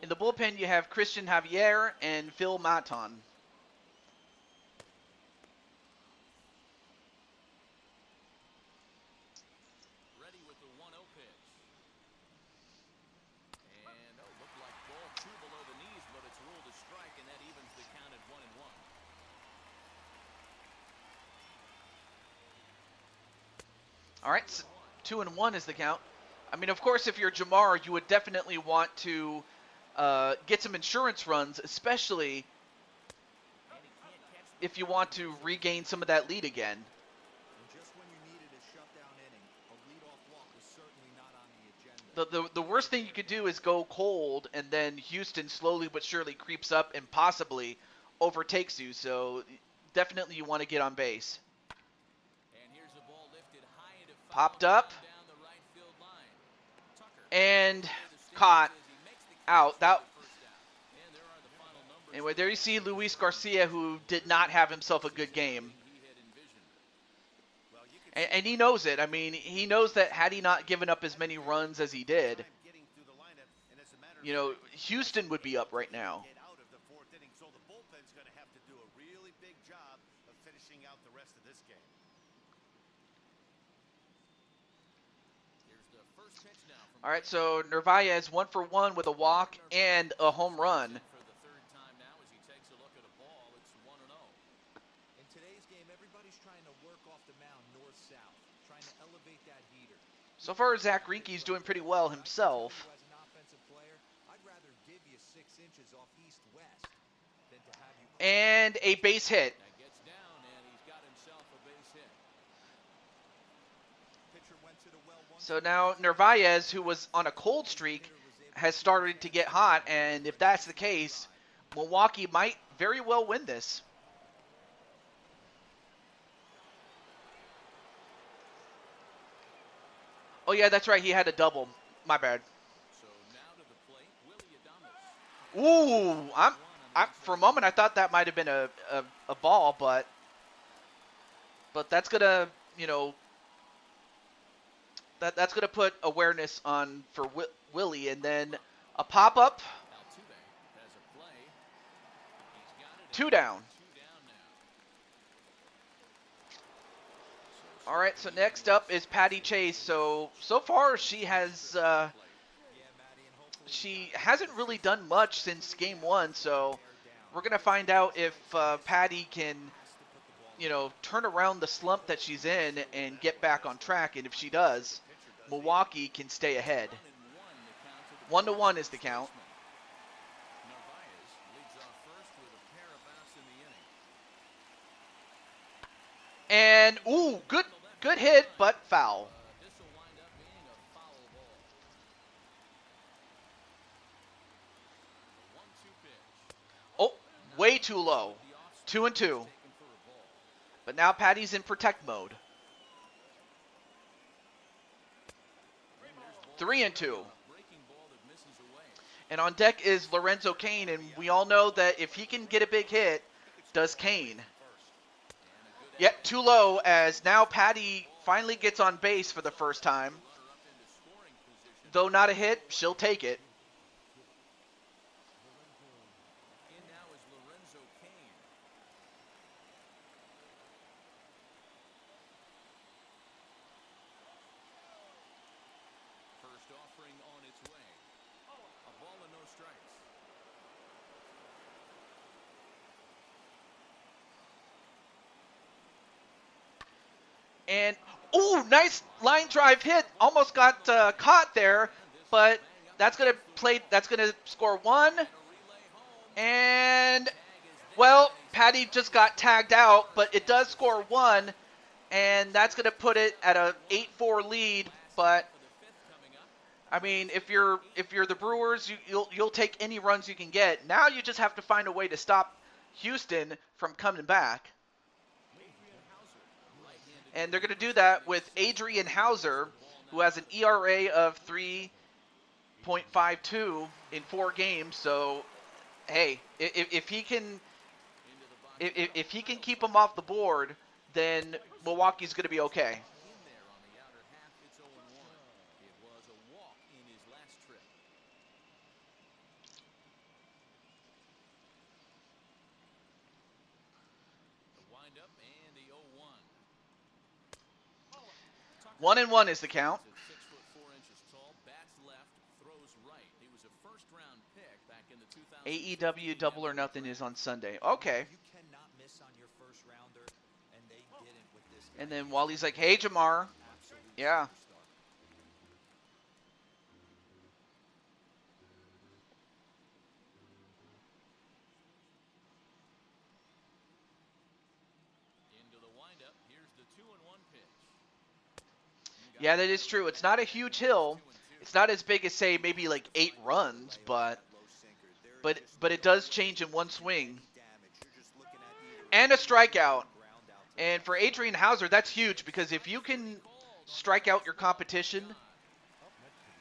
In the bullpen, you have Christian Javier and Phil Maton. Ready with the 1-0 pitch. And looked like ball 2 below the knees, but it's ruled a strike, and that evens the count at 1-1. All right, so 2-1 is the count. I mean, of course, if you're Jamar, you would definitely want to get some insurance runs, especially if you want to regain some of that lead again. And just when you needed a shutdown inning, a leadoff walk was certainly not on the agenda. The worst thing you could do is go cold, and then Houston slowly but surely creeps up and possibly overtakes you. So definitely you want to get on base. And here's a ball lifted high into foul Popped up. down the right field line. Tucker And caught as he makes the out. That, first down. And there are the final numbers anyway, there you see Luis Garcia, who did not have himself a good game. he had envisioned. Well, you can And he knows it. I mean, he knows that had he not given up as many runs as he did, time getting through the lineup, and as a matter of you know, fact, Houston would be up right now. get out of the 4th inning, so the bullpen's going to have to do a really big job of finishing out the rest of this game. Here's the first pitch now from All right, so Narvaez 1 for 1 with a walk and a home run. for the third time now as he takes a look at a ball. It's 1-0. In today's game, everybody's trying to work off the mound north-south, trying to elevate that heater. So far, Zach Greinke's doing pretty well himself. As an offensive player, I'd rather give you 6 inches off east-west than to have you And a base hit. That gets down, and he's got himself a base hit. pitcher went to the well once. So now Narvaez, who was on a cold streak, has started to get hot. And if that's the case, Milwaukee might very well win this. Oh, yeah, that's right. He had a double. My bad. So now to the plate, Willie Adames. Ooh, for a moment I thought that might have been a ball, but that's gonna, you know, that's gonna put awareness on for Willie, and then a pop up, Altuve has a play. He's got it. 2 down. 2 down now. All right, so next up is Patty Chase. So far she has she hasn't really done much since game 1. So we're gonna find out if Patty can, you know, turn around the slump that she's in and get back on track. And if she does, Milwaukee can stay ahead. 1-1 is the count. Narvaez leads off first with a pair of outs in the inning. And ooh, good hit, but foul. This will wind up being a foul ball. The 1-2 pitch. Oh, way too low. 2-2. Taken for a ball. But now Patty's in protect mode. 3-2. Breaking ball that misses away. And on deck is Lorenzo Cain, and we all know that if he can get a big hit, does Cain. Yet too low, as now Patty finally gets on base for the first time. Runner up into scoring position. Though not a hit, she'll take it. In now is Lorenzo Cain. First offering on its way. A ball and no strikes. And, ooh, nice line drive hit. Almost got caught there, but that's going to score 1. And, well, Patty just got tagged out, but it does score 1, and that's going to put it at a 8-4 lead. But I mean, if you're the Brewers, you'll take any runs you can get. Now you just have to find a way to stop Houston from coming back. And they're going to do that with Adrian Hauser, who has an ERA of 3.52 in 4 games. So, hey, if he can keep them off the board, then Milwaukee's going to be okay. In there on the outer half, it's 0-1. It was a walk in his last trip. The windup and the 0-1. 1-1 is the count. At 6'4" tall, bats left, throws right. He was a first-round pick back in the 2000s. AEW Double or Nothing is on Sunday. Okay. You cannot miss on your first rounder, and they didn't with this guy. And then Wally's like, hey, Jamar. Absolute Yeah. superstar. Into the windup. Here's the 2-1 pitch. Yeah, that is true. It's not a huge hill. It's not as big as, say, maybe like 8 runs, but it does change in one swing. And a strikeout. And for Adrian Hauser, that's huge because if you can strike out your competition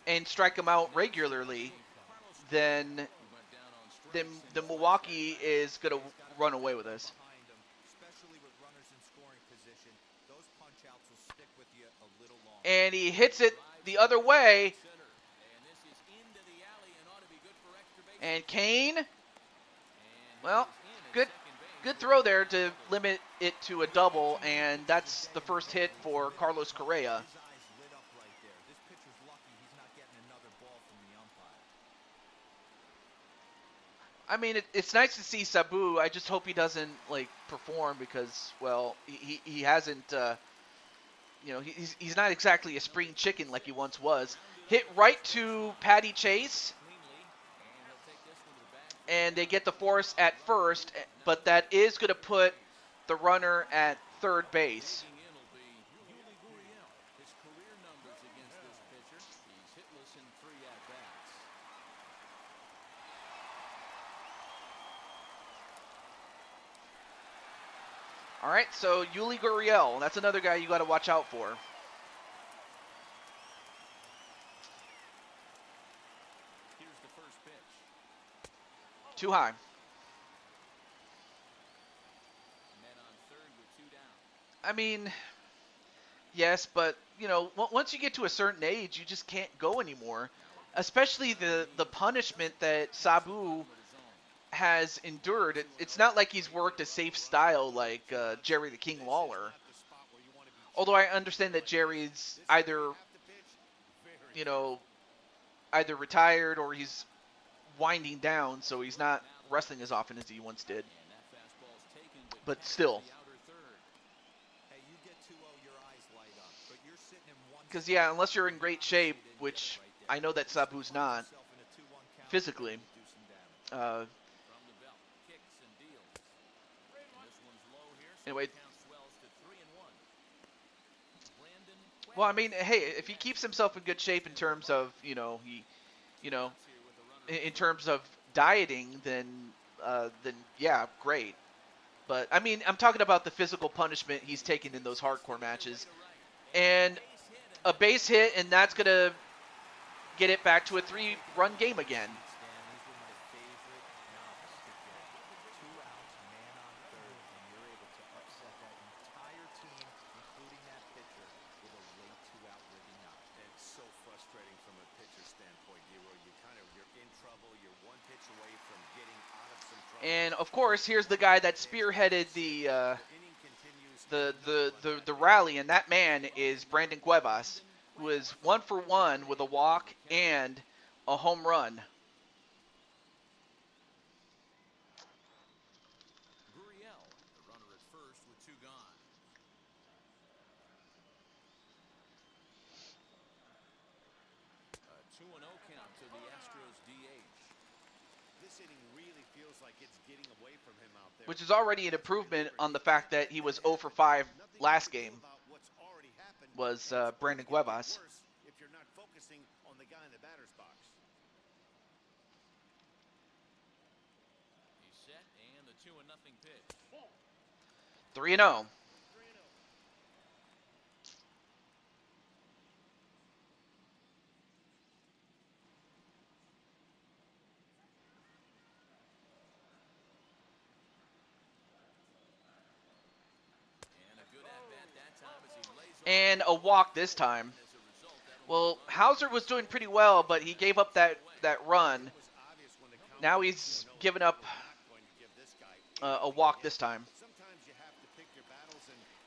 and strike them out regularly, then Milwaukee is going to run away with us. Especially with runners in scoring position, those punch-outs will stick with you a little longer. And he hits it the other way. And Kane, well, good throw there to limit it to a double, and that's the first hit for Carlos Correa. His eyes lit up right there. This pitcher's lucky he's not getting another ball from the umpire. I mean, it's nice to see Sabu. I just hope he doesn't like perform because, well, he hasn't. He's not exactly a spring chicken like he once was. Hit right to Patty Chase. And they get the force at first, but that is going to put the runner at third base. His career numbers against this pitcher, he's hitless in 3 at-bats. All right, so Yuli Gurriel, that's another guy you got to watch out for. Here's the first pitch. Too high. Men on third with 2 down. I mean, yes, but, once you get to a certain age, you just can't go anymore. Especially the punishment that Sabu has endured. It's not like he's worked a safe style like Jerry the King Lawler. Although I understand that Jerry's either retired or he's winding down, so he's not wrestling as often as he once did. But still. Hey, you get 2-0, your eyes light up, but you're sitting in one. Because, yeah, unless you're in great shape, which I know that Sabu's not physically. Anyway. Well, I mean, hey, if he keeps himself in good shape in terms of, in terms of dieting, then yeah, great. But I mean, I'm talking about the physical punishment he's taken in those hardcore matches, and a base hit, and that's gonna get it back to a 3-run game again. And of course, here's the guy that spearheaded the rally, and that man is Brandon Cuevas, who is 1 for 1 with a walk and a home run. Gurriel, the runner at first with 2 gone. A 2-0 count to the Astros DH. This inning really feels like it's getting away from him out there. Which is already an improvement on the fact that he was 0 for 5 last game. Was Brandon Cuevas. If you're not focusing on the guy in the batter's box. He's set, and the 2-0 pitch. 3-0. And a good And a walk this time. Well, Hauser was doing pretty well, but he gave up that run. Now he's given up a walk this time.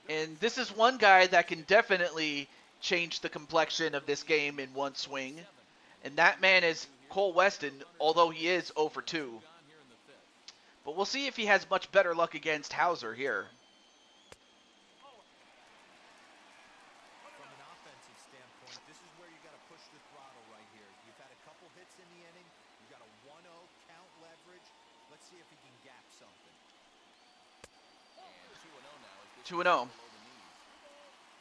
And this is one guy that can definitely change the complexion of this game in one swing. And that man is Cole Weston, although he is 0 for 2. But we'll see if he has much better luck against Hauser here. From an offensive standpoint, this is where you got to push the throttle right here. You've had a couple hits in the inning. You got a 1-0 count leverage. Let's see if he can gap something. And 2-0 now. 2-0.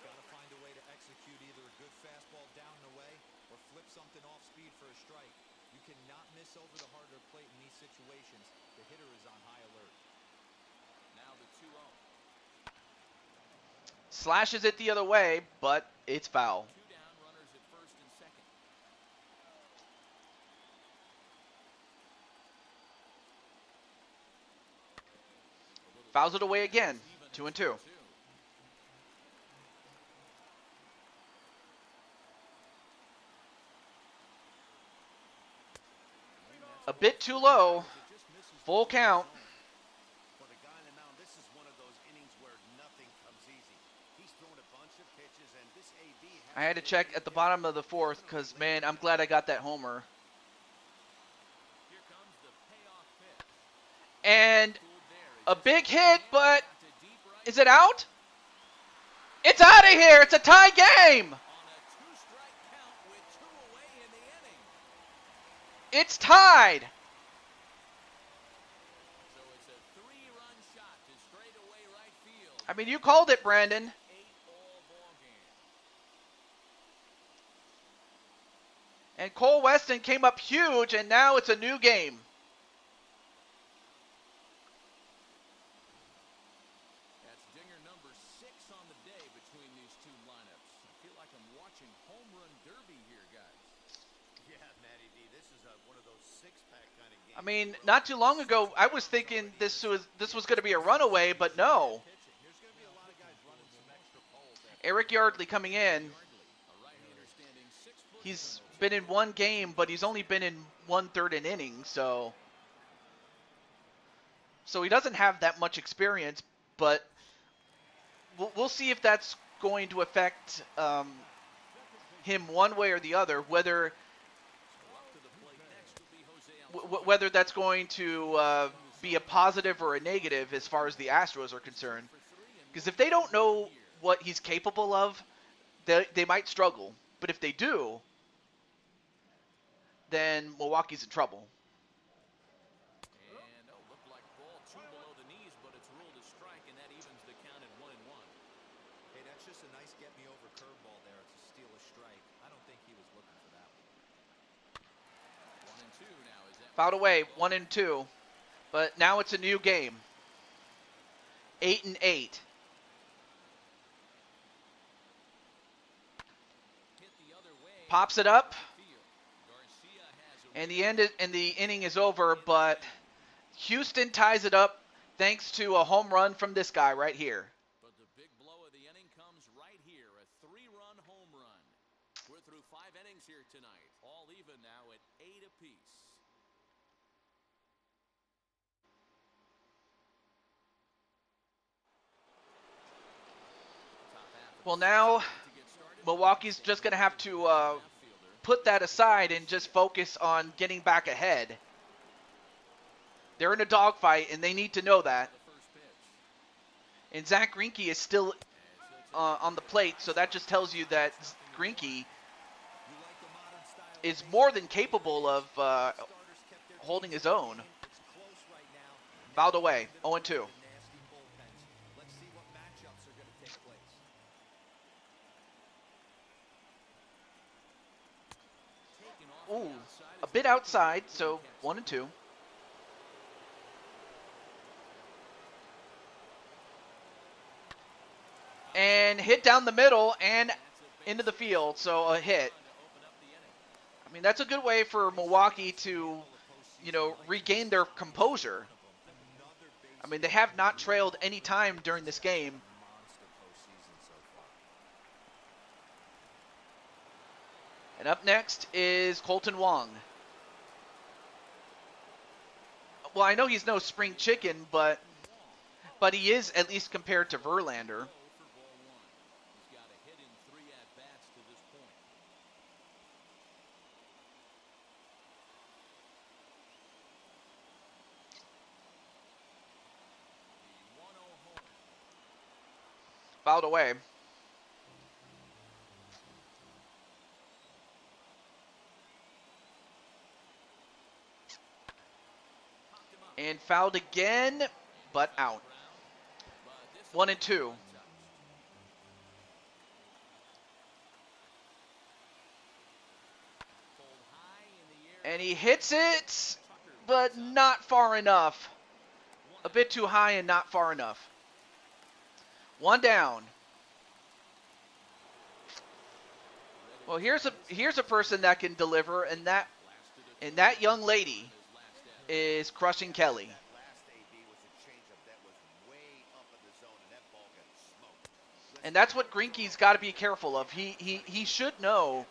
Got to find a way to execute either a good fastball down and away or flip something off speed for a strike. You cannot miss over the harder plate in these situations. The hitter is on high alert. Now the 2-0. Slashes it the other way, but it's foul. 2 down, runners at first and second. Fouls it away again. 2-2. A bit too low. Full count. For the guy on the mound, this is one of those innings where nothing comes easy. He's thrown a bunch of pitches, and this AB I had to check at the bottom of the fourth because, man, I'm glad I got that homer. Here comes the payoff pitch. And a big hit, but To deep right is it out? It's out of here. It's a tie game. on a 2-strike count with 2 away in the inning. It's tied. So it's a 3-run shot to straightaway right field. I mean, you called it, Brandon. 8-all ball game. And Cole Weston came up huge, and now it's a new game. That's dinger number 6 on the day between these two lineups. I feel like I'm watching home run derby here, guys. Yeah, Matty D, this is one of those six-pack kind of games. I mean, not too long ago, I was thinking this was going to be a runaway, but no. There's going to be a lot of guys running some extra poles. Eric Yardley coming in. A right-hander standing 6 foot. He's been in one game, but he's only been in 1/3 an inning, so he doesn't have that much experience. But we'll see if that's going to affect him one way or the other. Whether whether that's going to be a positive or a negative as far as the Astros are concerned. Because if they don't know what he's capable of, they might struggle. But if they do, then Milwaukee's in trouble. And looked like ball 2 below the knees, but it's ruled a strike, and that evens the count at 1-1. Hey, that's just a nice get-me-over curveball there. It's a steal, a strike. I don't think he was looking for that one. 1-2 now is that. Fouled away, 1-2. But now it's a new game. 8-8. Hit the other way. Pops it up, Field. Garcia has a and the inning is over. But Houston ties it up thanks to a home run from this guy right here. But the big blow of the inning comes right here, a 3-run home run. We're through 5 innings here tonight, all even now at 8 apiece. Top half of Well, the now to get started. Milwaukee's just going to have to Outfielder. put that aside and just focus on getting back ahead. They're in a dogfight, and they need to know that. The first pitch. And Zach Greinke is still on the plate, so that just tells you that Greinke is more than capable of holding his own. Fouled away, 0-2. Let's see what matchups are going to take place. Taken off the Ooh, outside a is bit outside, so 1-2. And hit down the middle and into the field, so a hit. I mean, that's a good way for Milwaukee to, regain their composure. I mean, they have not trailed any time during this game. Monster postseason so far. And up next is Colton Wong. Well, I know he's no spring chicken, but he is, at least compared to Verlander. For ball one. He's got a hit in 3 at-bats to this point. The 1-0 home. Fouled away. Popped him up. And fouled again, but out. But this 1 and 2. untouched. Pulled high in the air. And he hits it, but not far enough. A bit too high and not far enough. 1 down. Well, here's a person that can deliver, and that young lady is crushing Kelly. That last AB was a changeup that was way up in the zone, and that ball got smoked. And that's what Greinke's got to be careful of. He should know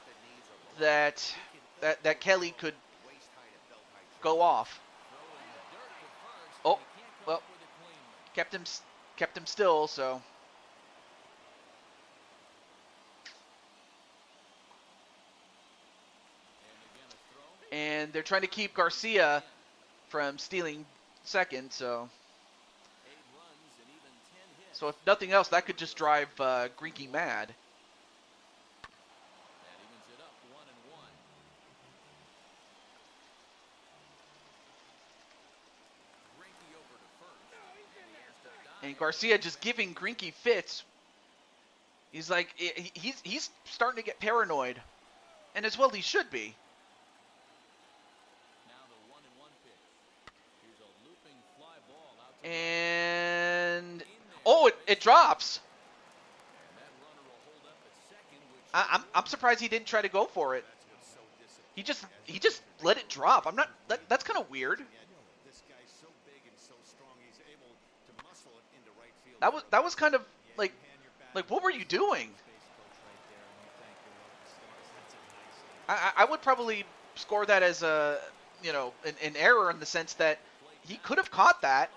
that Kelly could Waist high to belt high. go off. Throw in the dirt at first, Oh, but he can't come well, up with a clean one. kept him still, so. And again a throw. And they're trying to keep Garcia from stealing second, so. 8 runs and even 10 hits. So if nothing else, that could just drive Greinke mad. That evens it up 1 and 1. Greinke over to first. And he has to dive. And Garcia just giving Greinke fits. He's like, he's starting to get paranoid. And as well he should be. Now the 1-1 pitch. Here's a looping fly ball out to And, oh, it drops. and that runner will hold up at second, which I'm surprised he didn't try to go for it. That's what's so disappointing. He just let it drop. That's kind of weird. This guy's so big and so strong, he's able to muscle it into right field. That was kind of like what were you doing? I would probably score that as a, an error in the sense that he could have caught that.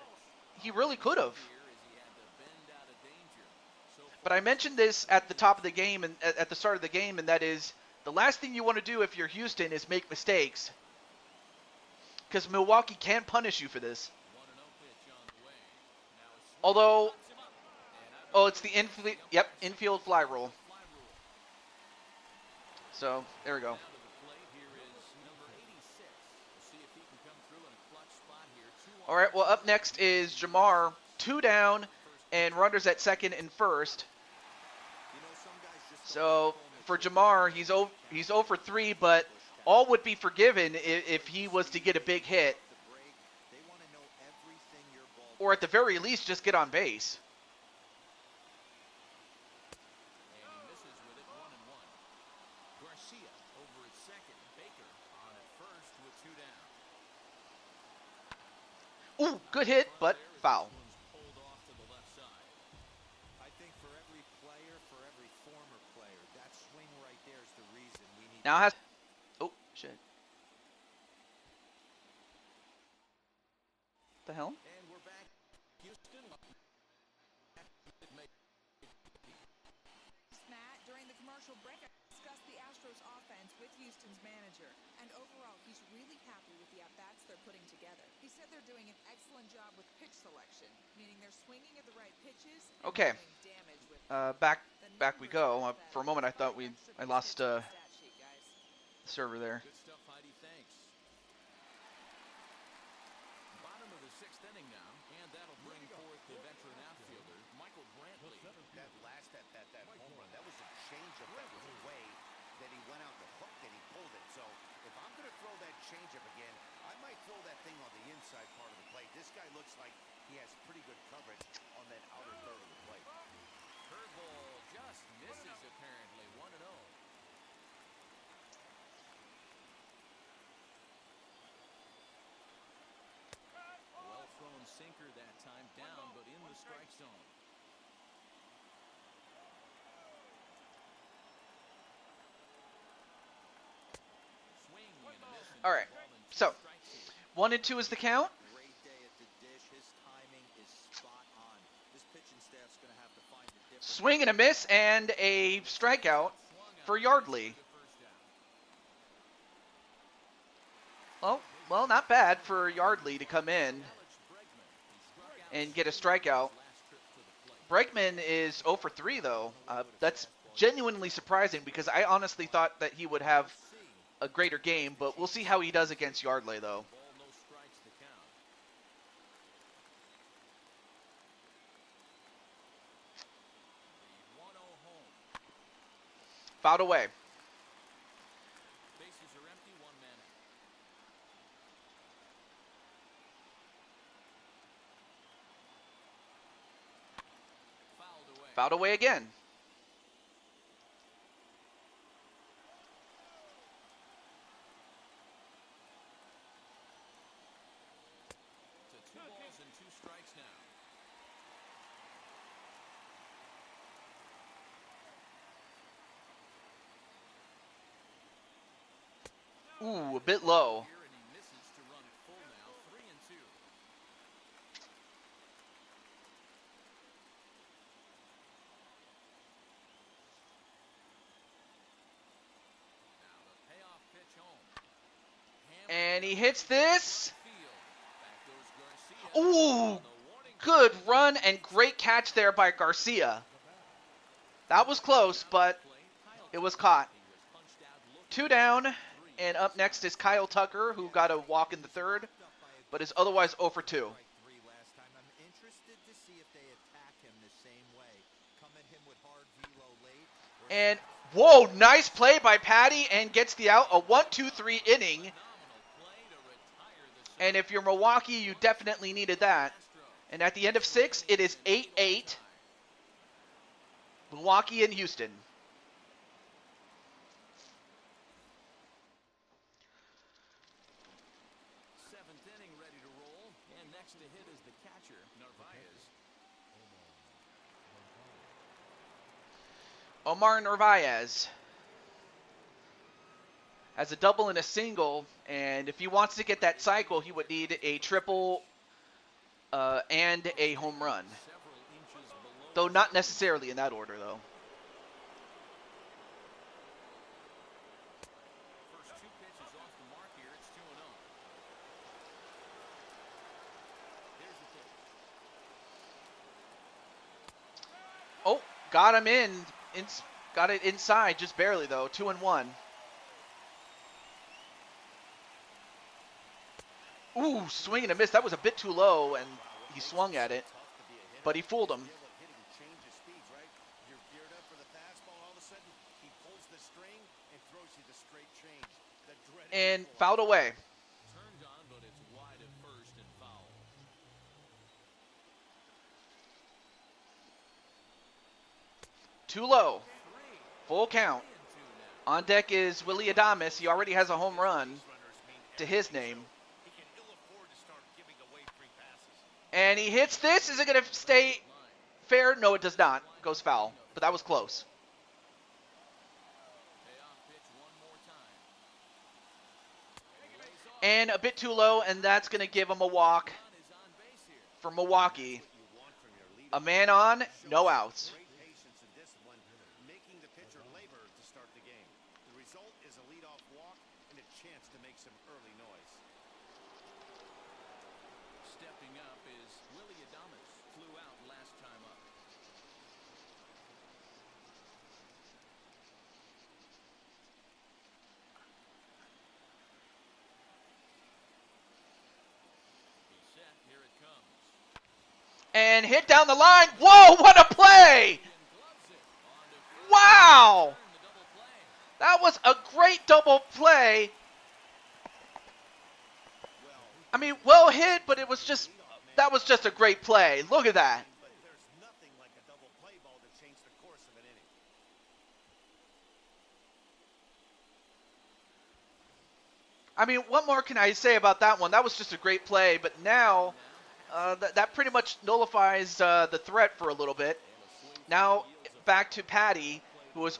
He really could have. here is he had to bend out of danger. So But I mentioned this at the top of the game and at the start of the game, and that is the last thing you want to do if you're Houston is make mistakes. Because Milwaukee can punish you for this. 1-0 pitch on the way. Now a swing Although, pops him up. And oh, it's the infield fly rule. fly rule. So there we go. Now to the plate, here is number 86. We'll see if he can come through in a clutch spot here. 2 All right, well, up next is Jamar, 2 down, and runners at second and first. You know, some guys just So for Jamar, he's 0 for 3, but all would be forgiven if he was to get a big hit, the break. They want to know everything your ball or at the very least, just get on base. And he misses with it 1-1. Garcia over at second. Baker on at first with 2 down. Ooh, good hit, but foul. This one's pulled off to the left side. I think for every player, for every former player, that swing right there is the reason we need Now has, oh, shit. The hell? And we're back. Houston. Matt, during the commercial break, I discussed the Astros offense with Houston's manager. And overall, he's really happy with the at-bats they're putting together. He said they're doing an excellent job with pitch selection, meaning they're swinging at the right pitches and Okay. doing damage with Back the we numbers go. are For a moment, I thought I lost stat sheet, guys. the server there. Good stuff, Heidi. Thanks. Bottom of the 6th inning now, and that'll bring forth the veteran outfielder, Michael Brantley. that last at that home run, that was a changeup that was away, that he went out the hook and he pulled it. So if I'm going to throw that changeup again, I might throw that thing on the inside part of the plate. This guy looks like he has pretty good coverage on that outer third of the plate. Curveball just misses apparently. 1-0. Well thrown sinker that time, down but in the strike zone. All right. So 1-2 is the count. Great day at the dish. His timing is spot on. This pitching staff's going to have to find a different Swing and a miss and a strikeout for Yardley. Well, not bad for Yardley to come in and get a strikeout. Bregman is 0 for 3, though. That's genuinely surprising because I honestly thought that he would have a greater game, but we'll see how he does against Yardley, though. Fouled away. Bases are empty, one man out. Fouled away. Fouled away again. To 2 balls and 2 strikes now. Ooh, a bit low. Here and he misses to run it full now. 3-2. Now the payoff pitch home. And he hits this. Back goes Garcia. Ooh, The warning good run and great catch there by Garcia. That was close, but it was caught. he was punched out looking 2 down, and up next is Kyle Tucker, who got a walk in the third, but is otherwise 0 for 2. strike three last time. I'm interested to see if they attack him the same way. Come at him with hard velo late. Or And, whoa, nice play by Patty and gets the out. A 1-2-3 inning. phenomenal play to retire the And if you're Milwaukee, you definitely needed that. And at the end of 6, it is 8-8. Milwaukee and Houston. Seventh inning ready to roll. And next to hit is the catcher, Narvaez. Omar Narvaez has a double and a single, and if he wants to get that cycle, he would need a triple and a home run. Several inches below. Though not necessarily in that order, though. First 2 pitches off the mark here. It's 2-0. Here's the pitch. Oh, got him in. Got it inside, just barely, though. 2-1. Ooh, swing and a miss. That was a bit too low, and he swung at it, but he fooled him. Hitting changes speeds, right? You're geared up for the fastball. All of a sudden, he pulls the string and throws you the straight change. The dreaded And ball. fouled away. Turned on, but it's wide at first and foul. Too low. 3 Full count. 3-2 now. On deck is Willie Adames. He already has a home run Runners mean to his name. he can ill afford to start giving away free passes. And he hits this. Is it going to stay fair? No, it does not. Goes foul. But that was close. Payoff pitch one more time. And a bit too low, and that's going to give him a walk Run is on base here. for Milwaukee. You want from your leader. A man on, no outs. Great patience and discipline, making the pitcher labor to start the game. The result is a leadoff walk and a chance to make some early noise. Stepping up is Willie Adames. Flew out last time up. He's set. Here it comes. And hit down the line. Whoa, what a play! And gloves it. On to first. Wow! Turn the double play. That was a great double play. I mean, well hit, but it was just, that was just a great play. Look at that. But there's nothing like a double play ball to change the course of an inning. I mean, what more can I say about that one? That was just a great play, but now that pretty much nullifies the threat for a little bit. Now back to Patty, who is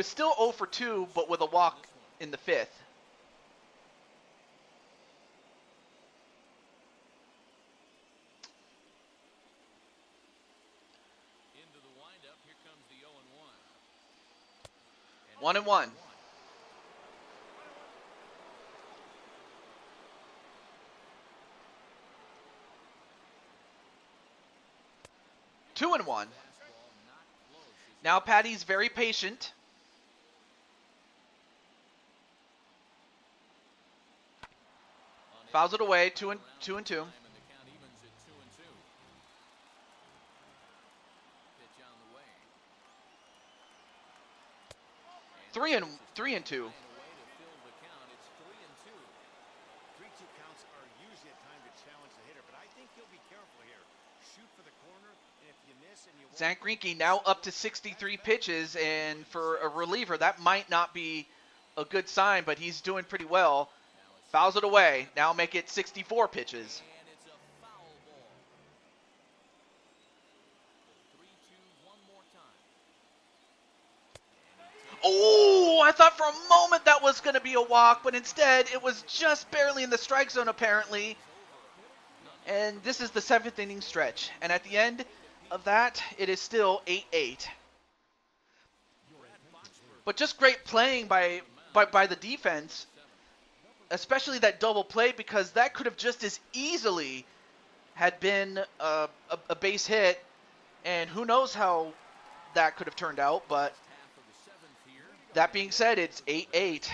still 0 for 2, but with a walk in the 5th. 1-1. 2-1. Now Patty's very patient. Fouls it away. 2-2. Three and 2. 3-2 counts are usually a time to challenge the hitter, but I think he'll be careful here. Shoot for the corner, and if you miss and you won't... Zach Greinke now up to 63 pitches, and for a reliever, that might not be a good sign, but he's doing pretty well. Fouls it away. Now make it 64 pitches. And it's a foul ball. 3-2 one more time. Oh, I thought for a moment that was going to be a walk, but instead it was just barely in the strike zone apparently. And this is the 7th inning stretch. And at the end of that, it is still 8-8. But just great playing by the defense, especially that double play, because that could have just as easily had been a base hit. And who knows how that could have turned out, but that being said, it's 8-8.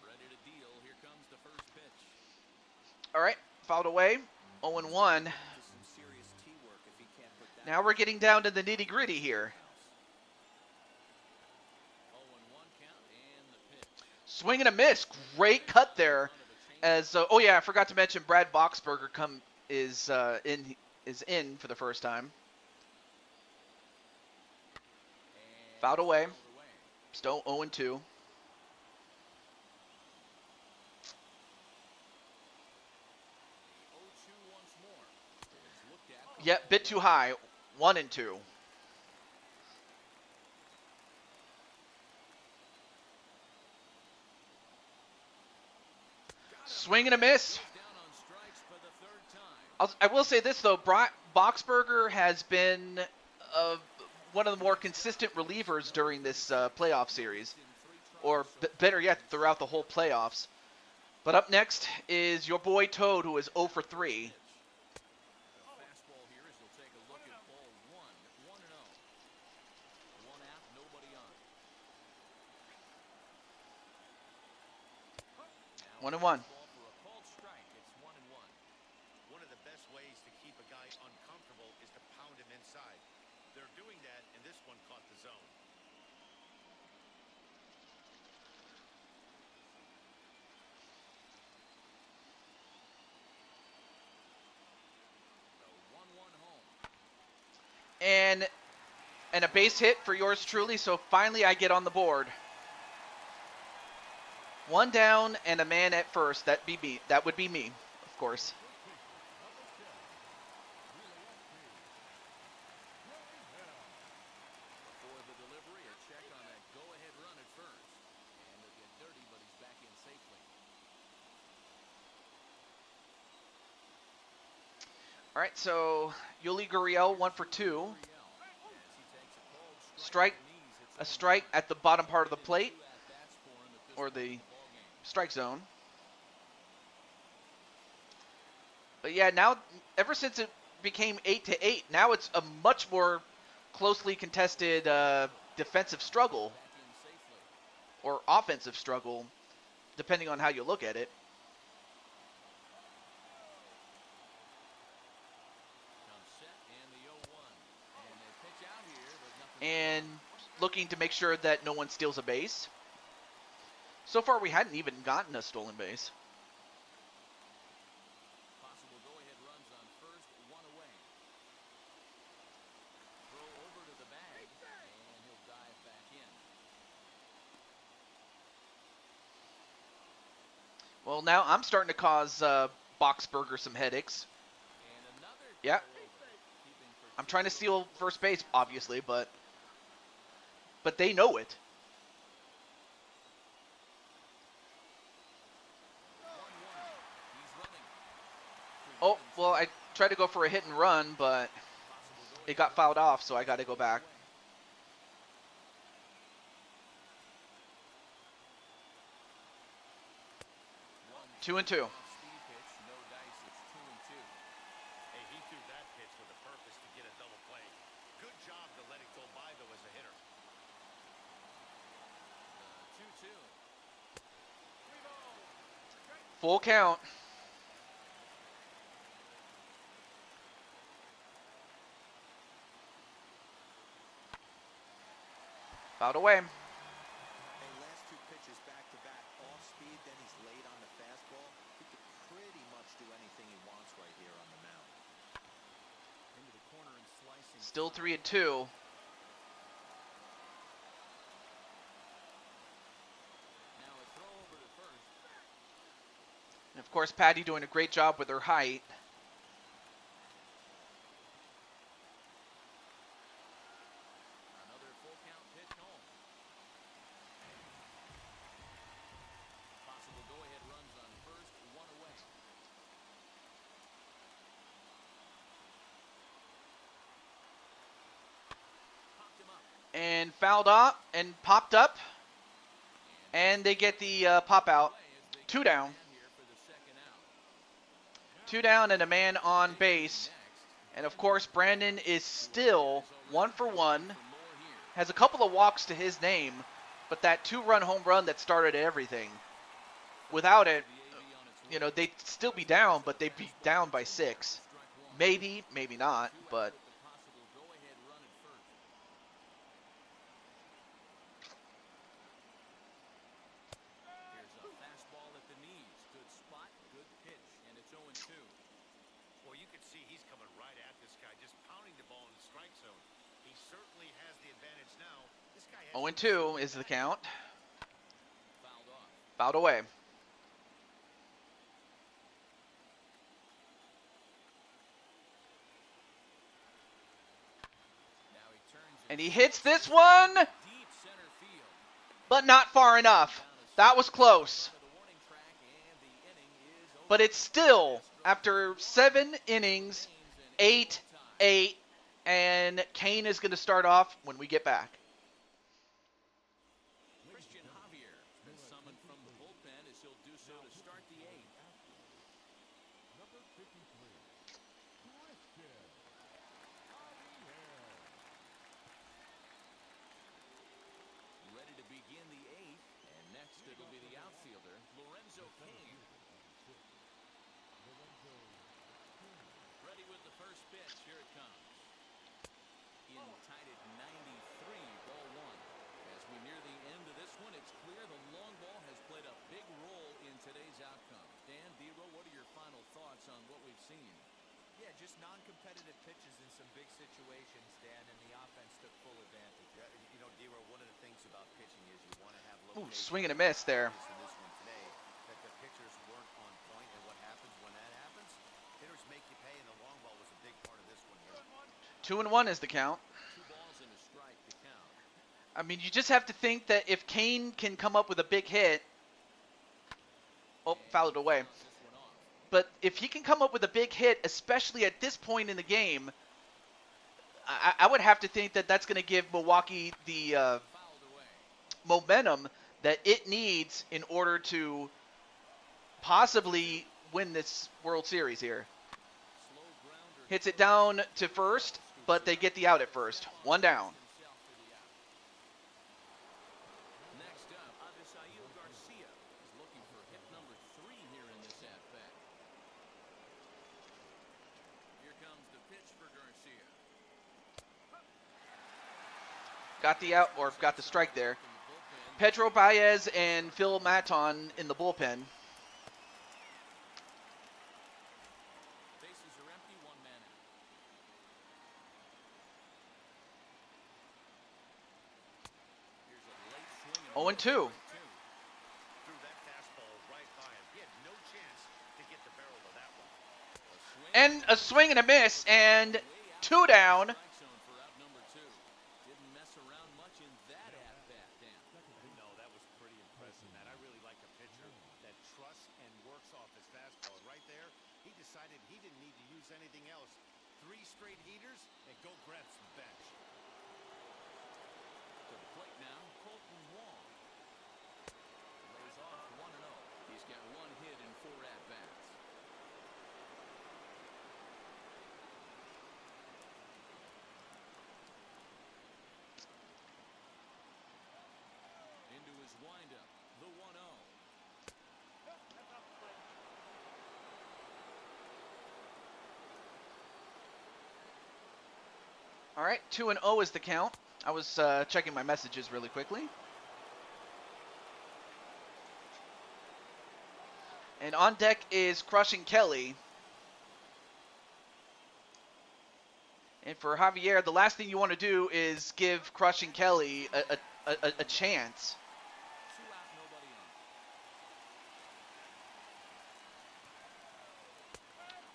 Ready to deal. Here comes the first pitch. All right, fouled away, 0-1. Some serious teamwork if he can't put that. Now we're getting down to the nitty-gritty here. 0-1 count and the pitch. Swing and a miss. Great cut there. As oh yeah, I forgot to mention Brad Boxberger is in for the first time. Fouled away. Still 0-2. 0-2 once more. It's looked at. Yeah, bit too high. 1-2. Swing and a miss. Down on strikes for the third time. I will say this though, Boxberger has been one of the more consistent relievers during this playoff series, or better yet, throughout the whole playoffs. But up next is your boy Toad, who is 0 for 3. The fastball here as he'll take a look at ball 1. 1-0. One out, nobody on. 1-1. Ball for a called strike. It's 1-1. One of the best ways to keep a guy uncomfortable is to pound him inside. They're doing that, and this one caught the zone. The 1-1 home. And a base hit for yours truly, so finally I get on the board. One down and a man at first. That would be me, of course. Before the delivery, a check on that go-ahead run at first. And he'll get dirty, but he's back in safely. All right, so Yuli Gurriel 1 for 2. As he takes a called Strike, knees, a strike at the bottom part of the plate, at-bats for him at this or point in the ballgame. strike zone. But yeah, now ever since it became 8-8, now it's a much more closely contested defensive struggle Back in safely. or offensive struggle, depending on how you look at it. Comes set and the 0-1. And they pitch out here, but nothing. And looking to make sure that no one steals a base. So far, we hadn't even gotten a stolen base. Possible go-ahead runs on first, one away. Throw over to the bag, and he'll dive back in. Well, now I'm starting to cause Boxberger some headaches. And another Yeah. throw over, keeping for I'm trying to steal first base, obviously, but they know it. Oh, well, I tried to go for a hit and run, but it got fouled off, so I got to go back. Two and two. Hey, he threw that pitch with a purpose to get a double play. Good job to let it go by, though, as a hitter. 2-2. Full count. Fouled away. Hey, last two pitches back to back, off speed, then he's late on the fastball. He could pretty much do anything he wants right here on the mound. Into the corner and slicing. Still 3 and 2. Now a throw over to first. And of course, Patty doing a great job with her height. Another full count pitch home. Possible go-ahead runs on first, one away. Popped him up. And fouled up and popped up. And they get the pop out. 2 down. Here for the second out. 2 down and a man on base. And of course, Brandon is still 1 for 1. Has a couple of walks to his name, but that 2-run home run that started everything. Without it, you know, they'd still be down, but they'd be down by 6. Maybe, maybe not, but Possible go-ahead run at first. Here's a fastball at the knees. Good spot, good pitch, and it's 0-2. Well, you can see he's coming right at this guy, just pounding the ball in the strike zone. He certainly has the advantage now. This guy has 0-2 is the count. Fouled off. Fouled away. Now he turns And he hits this one, deep center field. but not far enough. That was close. The warning track and the inning is over. But it's still, after 7 innings, 8-8, and Kane is going to start off when we get back. Christian Javier has been summoned from the bullpen as he'll do so to start the 8th. Ready to begin the 8th, and next it'll be the outfielder, Lorenzo Kane. Ready with the first pitch. Here it comes. In tied at 93, ball 1. As we near the end of this one, it's clear the long ball has played a big role in today's outcome. Dan, Dero, what are your final thoughts on what we've seen? Yeah, just non-competitive pitches in some big situations, Dan, and the offense took full advantage. Yeah, you know, Dero, one of the things about pitching is you want to have Ooh, location. swing and a miss there. In this one today, that the pitchers weren't on point, and what happens when that happens? Hitters make you pay, and the long ball was a big part of this one here. 2-1 is the count. 2 balls and a strike to count. I mean, you just have to think that if Kane can come up with a big hit. Oh, fouled it away. This one off. But if he can come up with a big hit, especially at this point in the game, I would have to think that that's going to give Milwaukee the Fouled away. momentum that it needs in order to possibly win this World Series here. Slow grounder. Hits it down to first, but they get the out at first. 1 down. Himself for the out. Next up, Avisail Garcia is looking for hit number 3 here in this at-bat. Here comes the pitch for Garcia. Got the out, or got the strike there. From the bullpen. Pedro Baez and Phil Maton in the bullpen. Bases are empty, 1 man out. Here's a late swing. 0-2. Threw that fastball right by him. He had no chance to get the barrel of that one. And a swing and a miss, and 2 down. Strike zone for out number 2. Didn't mess around much in that at-bat, Dan. No, that was pretty impressive, man. I really like a pitcher that trusts and works off his fastball. Right there, he decided he didn't need to use anything else. 3 straight heaters and go grab some bench. To the plate now, Colton Wong. Lays off 1-0. He's got 1 hit in 4 at-bats. Into his windup, the 1-0. All right, 2-0 is the count. I was checking my messages really quickly. And on deck is Crushing Kelly. And for Javier, the last thing you want to do is give Crushing Kelly a chance. 2 out, nobody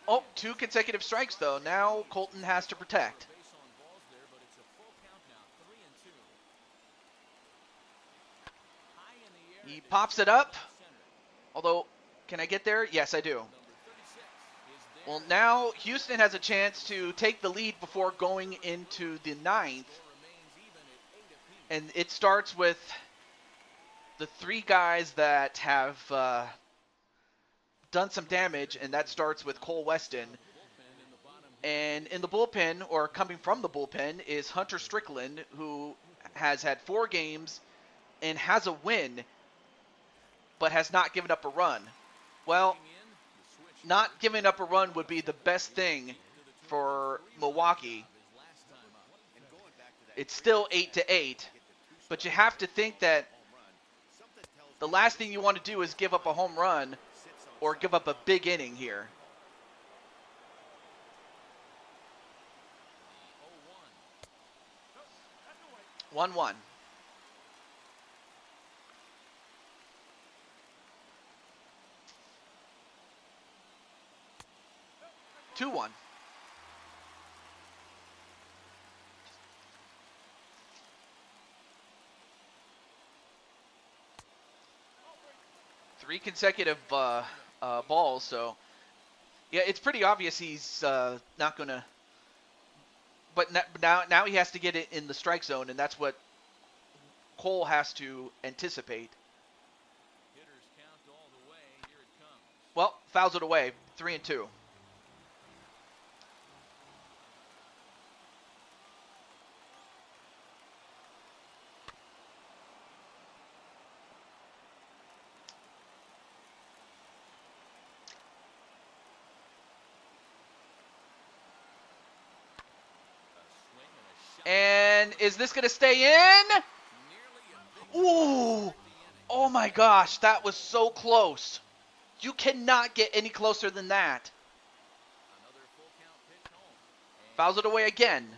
on. Oh, 2 consecutive strikes, though. Now Colton has to protect. Base on balls there, but it's a full count now, 3-2. High in the air. He pops it up. Although, can I get there? Yes, I do. Number 36 is there. Well, now Houston has a chance to take the lead before going into the 9th. Score remains even at 8 apiece. And it starts with the 3 guys that have done some damage, and that starts with Cole Weston. Bullpen in the bottom. And in the bullpen, or coming from the bullpen, is Hunter Strickland, who has had 4 games and has a win, but has not given up a run. Well, In, the switch not giving up a run would be the best thing for Milwaukee. his last time up. And going back to that It's still 8-8, but you have to think that home run, something tells the last thing you want to do is give up a home run sits on or give up a big inning here. The 0-1. 1-1. Two one. Three consecutive balls, so yeah, it's pretty obvious he's not gonna. But now he has to get it in the strike zone, and that's what Cole has to anticipate. Hitters count all the way. Here it comes. Well, fouls it away, 3-2. A swing and a shot. And is this gonna stay in? Nearly a big Ooh! Oh my gosh, that was so close. You cannot get any closer than that. another full count pitch home. And Fouls it away again. away.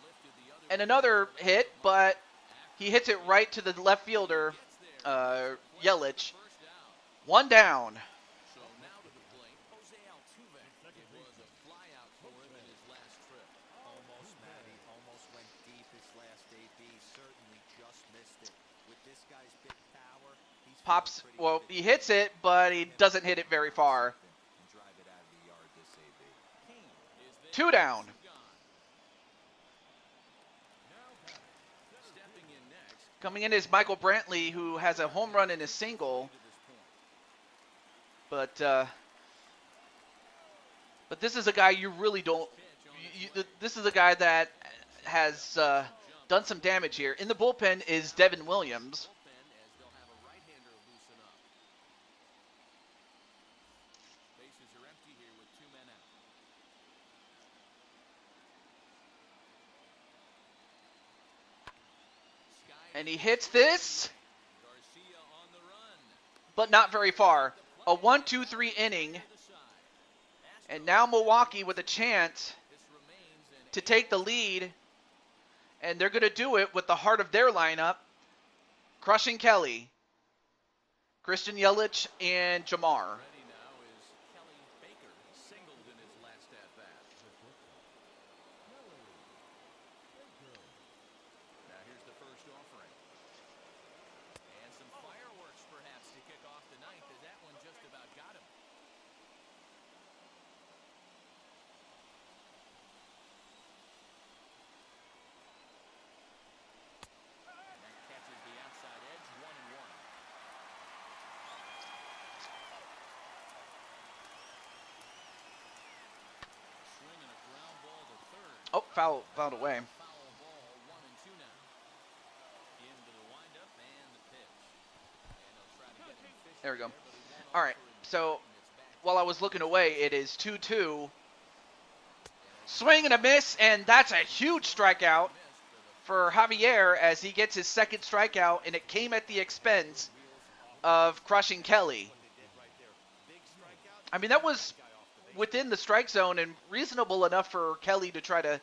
Lifted the other And another hit, but he hits it right to the left fielder, Yelich. first out. 1 down. So now to the plate, Jose Altuve. It was a flyout for him in his last trip. Almost, Matty. Almost went deep his last AB. Certainly just missed it. With this guy's big power, he's Pops, feeling pretty well, good. he hits it, but he doesn't hit it very far. And drive it out of the yard this AB. Kane is there. 2 down. Gone. Stepping in next. Coming in is Michael Brantley, who has a home run and a single, To this point. but this is a guy you really don't. This is a guy that has done some damage here. In the bullpen is Devin Williams. Bullpen as they'll have a right-hander loosen up. Bases are empty here with 2 men out. Sky And he hits this, Garcia on the run. but not very far. A 1-2-3 inning, To the side. and now Milwaukee with a chance This remains an to take the lead, and they're going to do it with the heart of their lineup, Crushing Kelly, Christian Yelich, and Jamar. ready now is Kelly Baker. Singled in his last at-bat. Now here's the fouled away. Foul ball, 1-2 now. Into the windup and the pitch. And he'll try to get him fishing There we go. there, but he won't All right, offer in so time. It's back while I was looking away, it is 2-2. Swing and a miss, and that's a huge strikeout for Javier as he gets his second strikeout, and it came at the expense of crushing Kelly. I mean, that was within the strike zone and reasonable enough for Kelly to try to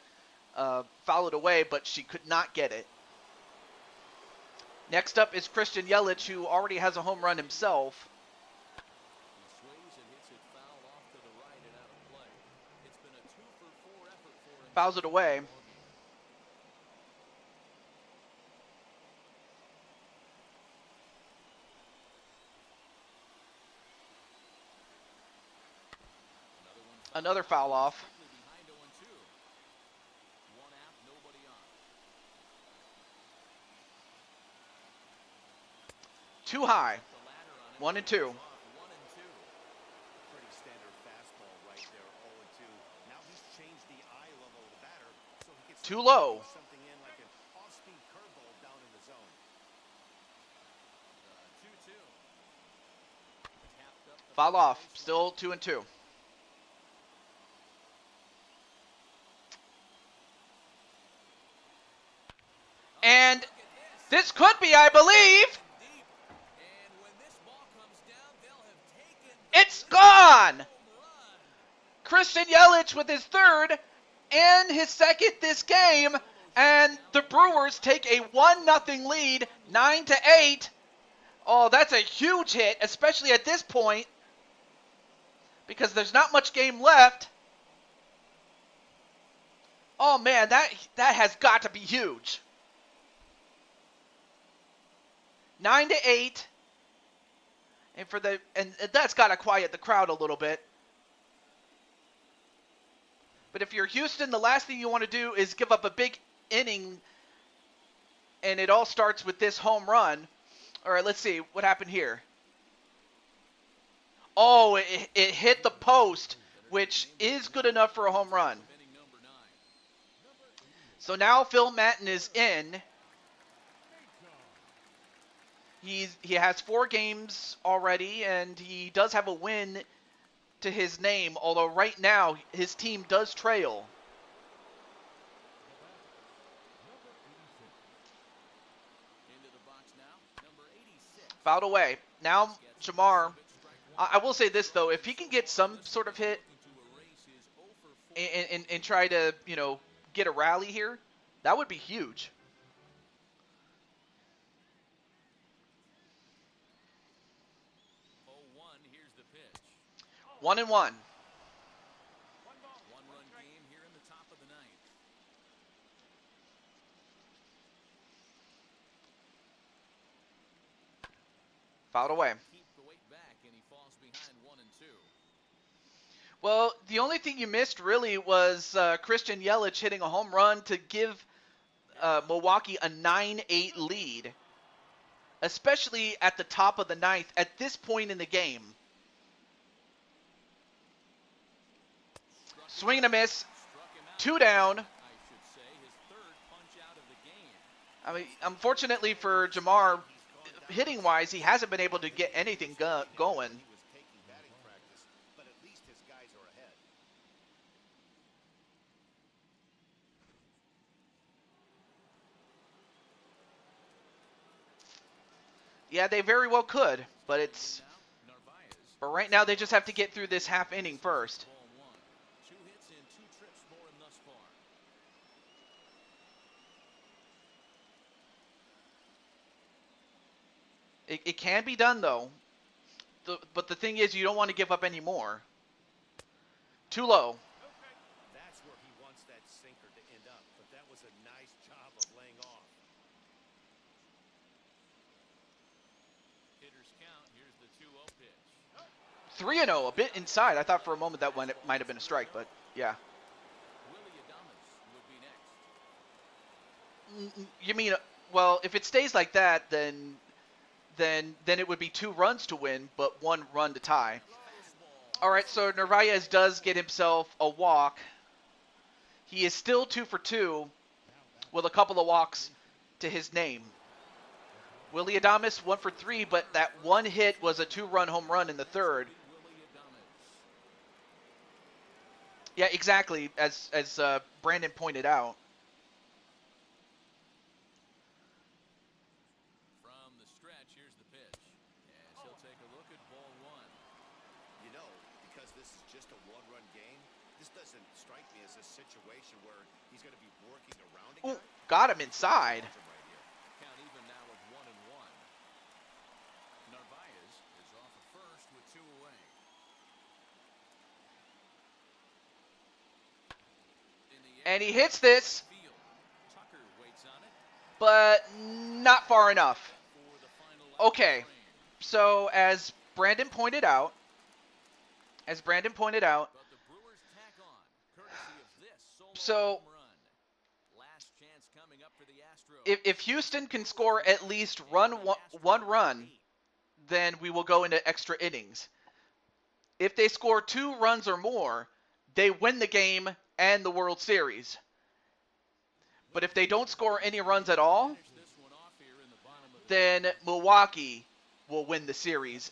foul it away, but she could not get it. Next up is Christian Yelich, who already has a home run himself. He swings and hits it foul off to the right and out of play. It's been a 2-for-4 effort for him. Fouls it away. Another foul off. Behind 0-2. One out, nobody on. Too high. The ladder on him. 1-2. 1-2. Pretty standard fastball right there, 0-2. Now he's changed the eye level of the batter, so he gets Too low. something in like an off-speed curveball down in the zone. 2-2. Tapped up the Foul off. Still 2-2. And this could be, I believe. deep. And when this ball comes down, they'll have taken It's gone. home run. Christian Yelich with his third and his second this game, and the Brewers take a 1-0 lead, 9-8. Oh, that's a huge hit, especially at this point, because there's not much game left. Oh man, that has got to be huge. 9-8, and that's got to quiet the crowd a little bit. But if you're Houston, the last thing you want to do is give up a big inning, and it all starts with this home run. All right, let's see what happened here. Oh, it hit the post, which is good enough for a home run. Inning number 9. So now Phil Maton is in. He has 4 games already, and he does have a win to his name, although right now his team does trail. Into the box now, number 86. Fouled away. Now Jamar, I will say this though, if he can get some sort of hit To erase his 0-for-4 and try to, get a rally here, that would be huge. 0-1, here's the pitch. 1-1. One-run game here in the top of the 9th. Fouled away. Keep the weight back, and he falls behind 1-2. Well, the only thing you missed really was Christian Yelich hitting a home run to give Milwaukee a 9-8 lead, especially at the top of the 9th at this point in the game. Swing and a miss, Struck him out. 2 down. I should say his third punch out of the game. I mean, unfortunately for Jamar, hitting-wise, he hasn't been able to get anything going. He was taking batting practice, but at least his guys are ahead. Yeah, they very well could, but Now, Narvaez. but right now they just have to get through this half inning first. Ball 1. 2 hits and 2 trips for him thus far. It can be done though, but the thing is, you don't want to give up any more. Too low. That's where he wants that sinker to end up, but that was a nice job of laying off. Hitters count. Here's the 2-0 pitch. 3-0, a bit inside. I thought for a moment that one might have been a strike, but yeah. Willie Adames would be next. You mean, well, if it stays like that, then it would be 2 runs to win, but 1 run to tie. All right, so Narvaez does get himself a walk. he is still 2 for 2 with a couple of walks to his name. Willie Adames 1 for 3, but that one hit was a 2-run home run in the third. Yeah, exactly, as Brandon pointed out. From the stretch, here's the pitch. As he'll take a look at ball one. You know, because this is just a one-run game, this doesn't strike me as a situation where he's going to be working around a Ooh, guy. got him inside. Right here. Count even now at 1-1. Narvaez is off at first with 2 away. In the air, And he hits this, field. Tucker waits on it but not far enough. for the final out Okay, frame. so as Brandon pointed out, But the Brewers tack on, courtesy of this solo So- home run. Last chance coming up for the Astros. if Houston can score at least one run, then we will go into extra innings. If they score 2 runs or more, they win the game and the World Series. But if they don't score any runs at all, Finish this one off here in the bottom of the then Milwaukee will win the series.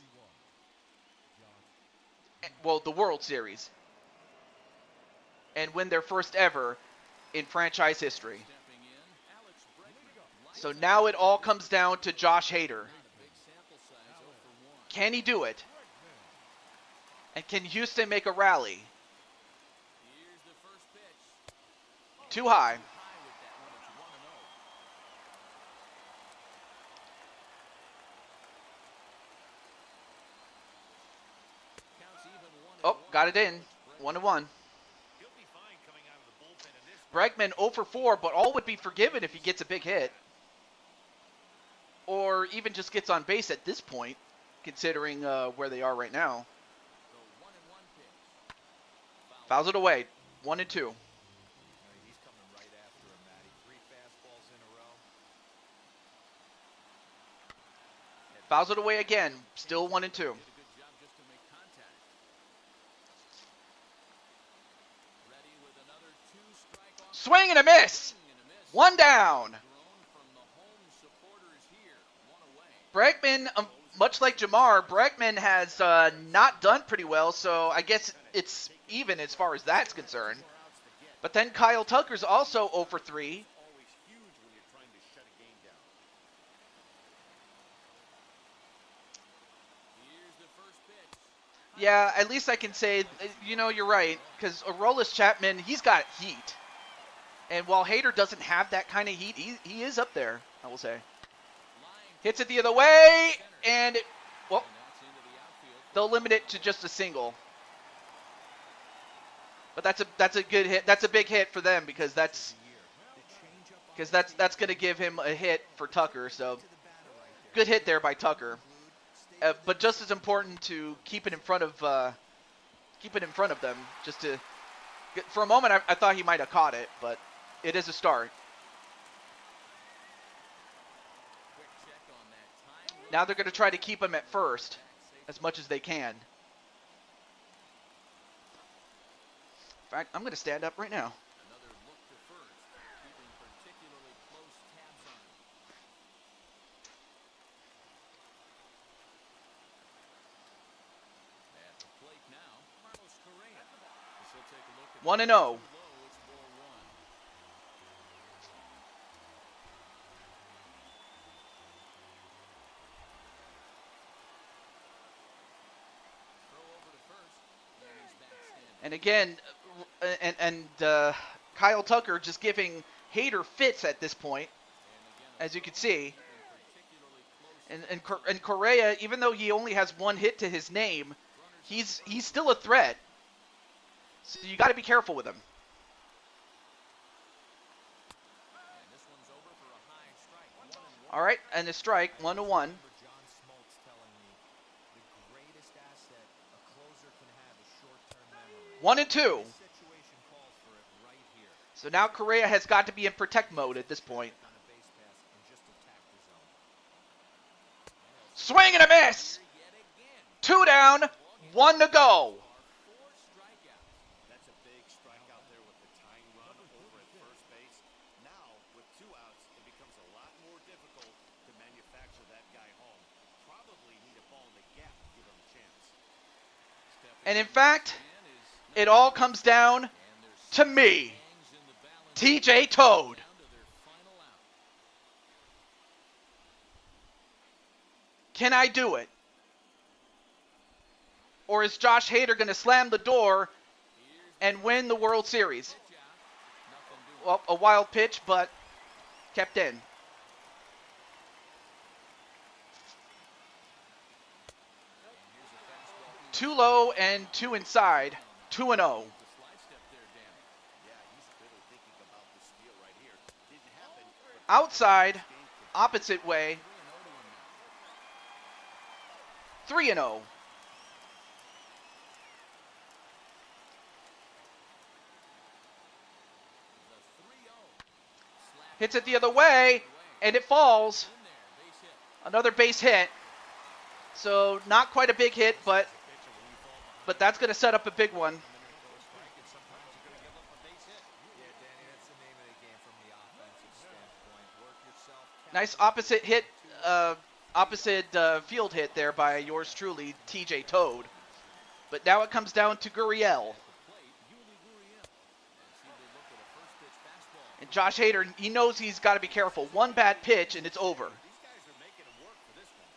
Well, the World Series. And win their first ever in franchise history. stepping in. Alex Bregman. So now it all comes down to Josh Hader. Not a big sample size, 0 for 1. Can he do it? And can Houston make a rally? Here's the first pitch. Too high. High with that one. It's 1-0. Counts even 1-1. Oh, got it in. 1-1. He'll be fine coming out of the bullpen in this. Bregman 0 for 4, but all would be forgiven if he gets a big hit. Or even just gets on base at this point, considering where they are right now. The 1-1 pitch. Fouls it away. 1-2. He's coming right after him, Matty. 3 fastballs in a row. Fouls it away again. Still 1-2. Did a good job just to make contact. Ready with another 2-strike off. Swing and a miss. Swing and a miss. 1 down. Grown from the home supporters here. 1 away. Bregman, much like Jamar, Bregman has not done pretty well, so I guess it's even as far as that's concerned. But then Kyle Tucker's also 0 for 3. Always huge when you're trying to shut a game down. Here's the first pitch. Yeah, at least I can say, you're right, because Aroldis Chapman, he's got heat. And while Hader doesn't have that kind of heat, he is up there, I will say. Line Hits it the other way, and, well, and that's into the outfield. they'll limit it to just a single. But that's a good hit. That's a big hit for them because that's going to give him a hit for Tucker. So good hit there by Tucker. But just as important to keep it in front of them. Just to for a moment I thought he might have caught it, but it is a start. Quick check on that time. Now they're going to try to keep him at first as much as they can. In fact, I'm going to stand up right now. Another look to first, keeping particularly close tabs on him. At the plate now, Carlos Correa. As he'll take a look at 1-0. low, it's ball 1. Throw over to first, and he's back standing. And again, Kyle Tucker just giving Hader fits at this point, as you can see. And Correa, even though he only has 1 hit to his name, he's still a threat. So you got to be careful with him. And this one's over for a high strike. 1-1. All right, and a strike, 1-1. Remember John Smoltz telling me the greatest asset a closer can have is short-term memory. 1-2. This situation calls for it right here. So now Correa has got to be in protect mode at this point. On a base pass and just attack the zone. Swing and a miss. Yet again. 2 down, 1 to go. 4 strikeouts. That's a big strikeout there with the tying run. gap to give him a chance. And in fact, it all comes down to me, TJ Toad. Can I do it? Or is Josh Hader going to slam the door and win the World Series? Well, a wild pitch, but kept in. Too low and two inside. 2-0. Yeah, he's really thinking about this deal right here. Didn't happen. Outside, opposite way. 3-0. Hits it the other way, and it falls. Another base hit. So not quite a big hit, but that's going to set up a big one. Yeah, Danny, that's the name of the game from the offensive standpoint. Work yourself. Nice opposite hit, field hit there by yours truly, TJ Toad. But now it comes down to Gurriel. And Josh Hader, he knows he's got to be careful. One bad pitch and it's over. These guys are making him work for this one.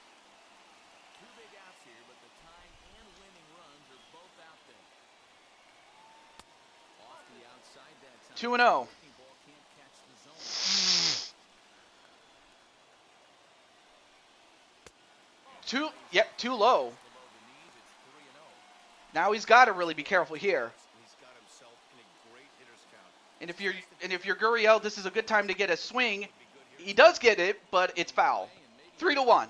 Two big outs here, but the tying and winning runs are both out there. Off the outside that time. 2-0. Ball can't catch the zone. Too low. Now he's got to really be careful here. He's got himself in a great hitter's count. And if you're Gurriel, this is a good time to get a swing. He does get it, but it's foul. 3-1.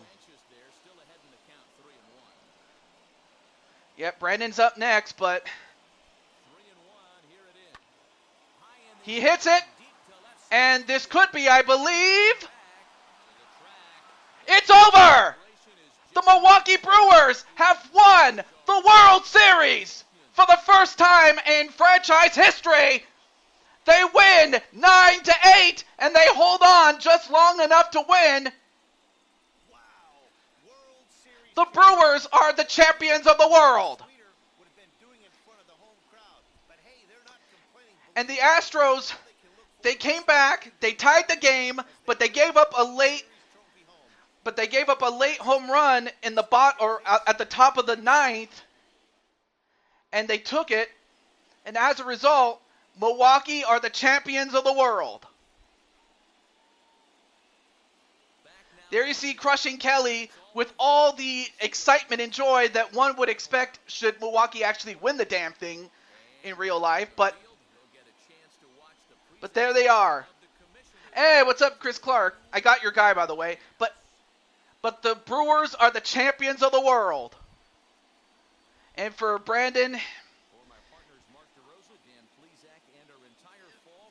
Yep, Brandon's up next, but he hits it, and this could be, I believe, it's over! The Milwaukee Brewers have won the World Series for the first time in franchise history. They win 9-8, and they hold on just long enough to win. Wow. World Series. The Brewers are the champions of the world. Leader would have been doing in front of the home crowd. But hey, they're not complaining. And the Astros, they came back, they tied the game, but they gave up a late home run in the at the top of the ninth, and they took it, and as a result, Milwaukee are the champions of the world. There you see Crushing Kelly with all the excitement and joy that one would expect should Milwaukee actually win the damn thing in real life, but there they are. Hey, what's up, Chris Clark? I got your guy, by the way, but the Brewers are the champions of the world. And for Brandon,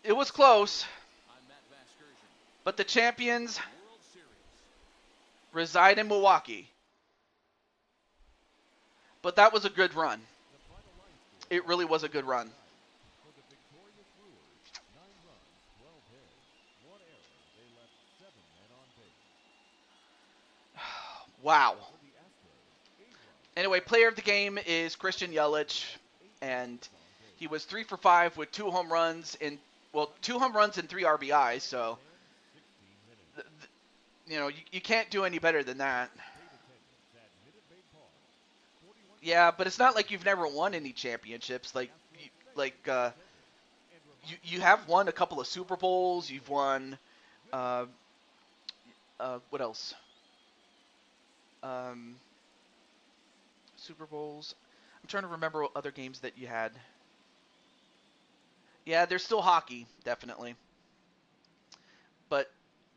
it was close, but the champions reside in Milwaukee. But that was a good run. It really was a good run. Wow. Anyway, player of the game is Christian Yelich, and he was 3 for 5 with 2 home runs and 2 home runs and 3 RBIs. So, you can't do any better than that. Yeah, but it's not like you've never won any championships. You have won a couple of Super Bowls. You've won, what else? Super Bowls. I'm trying to remember what other games that you had. Yeah, there's still hockey, definitely.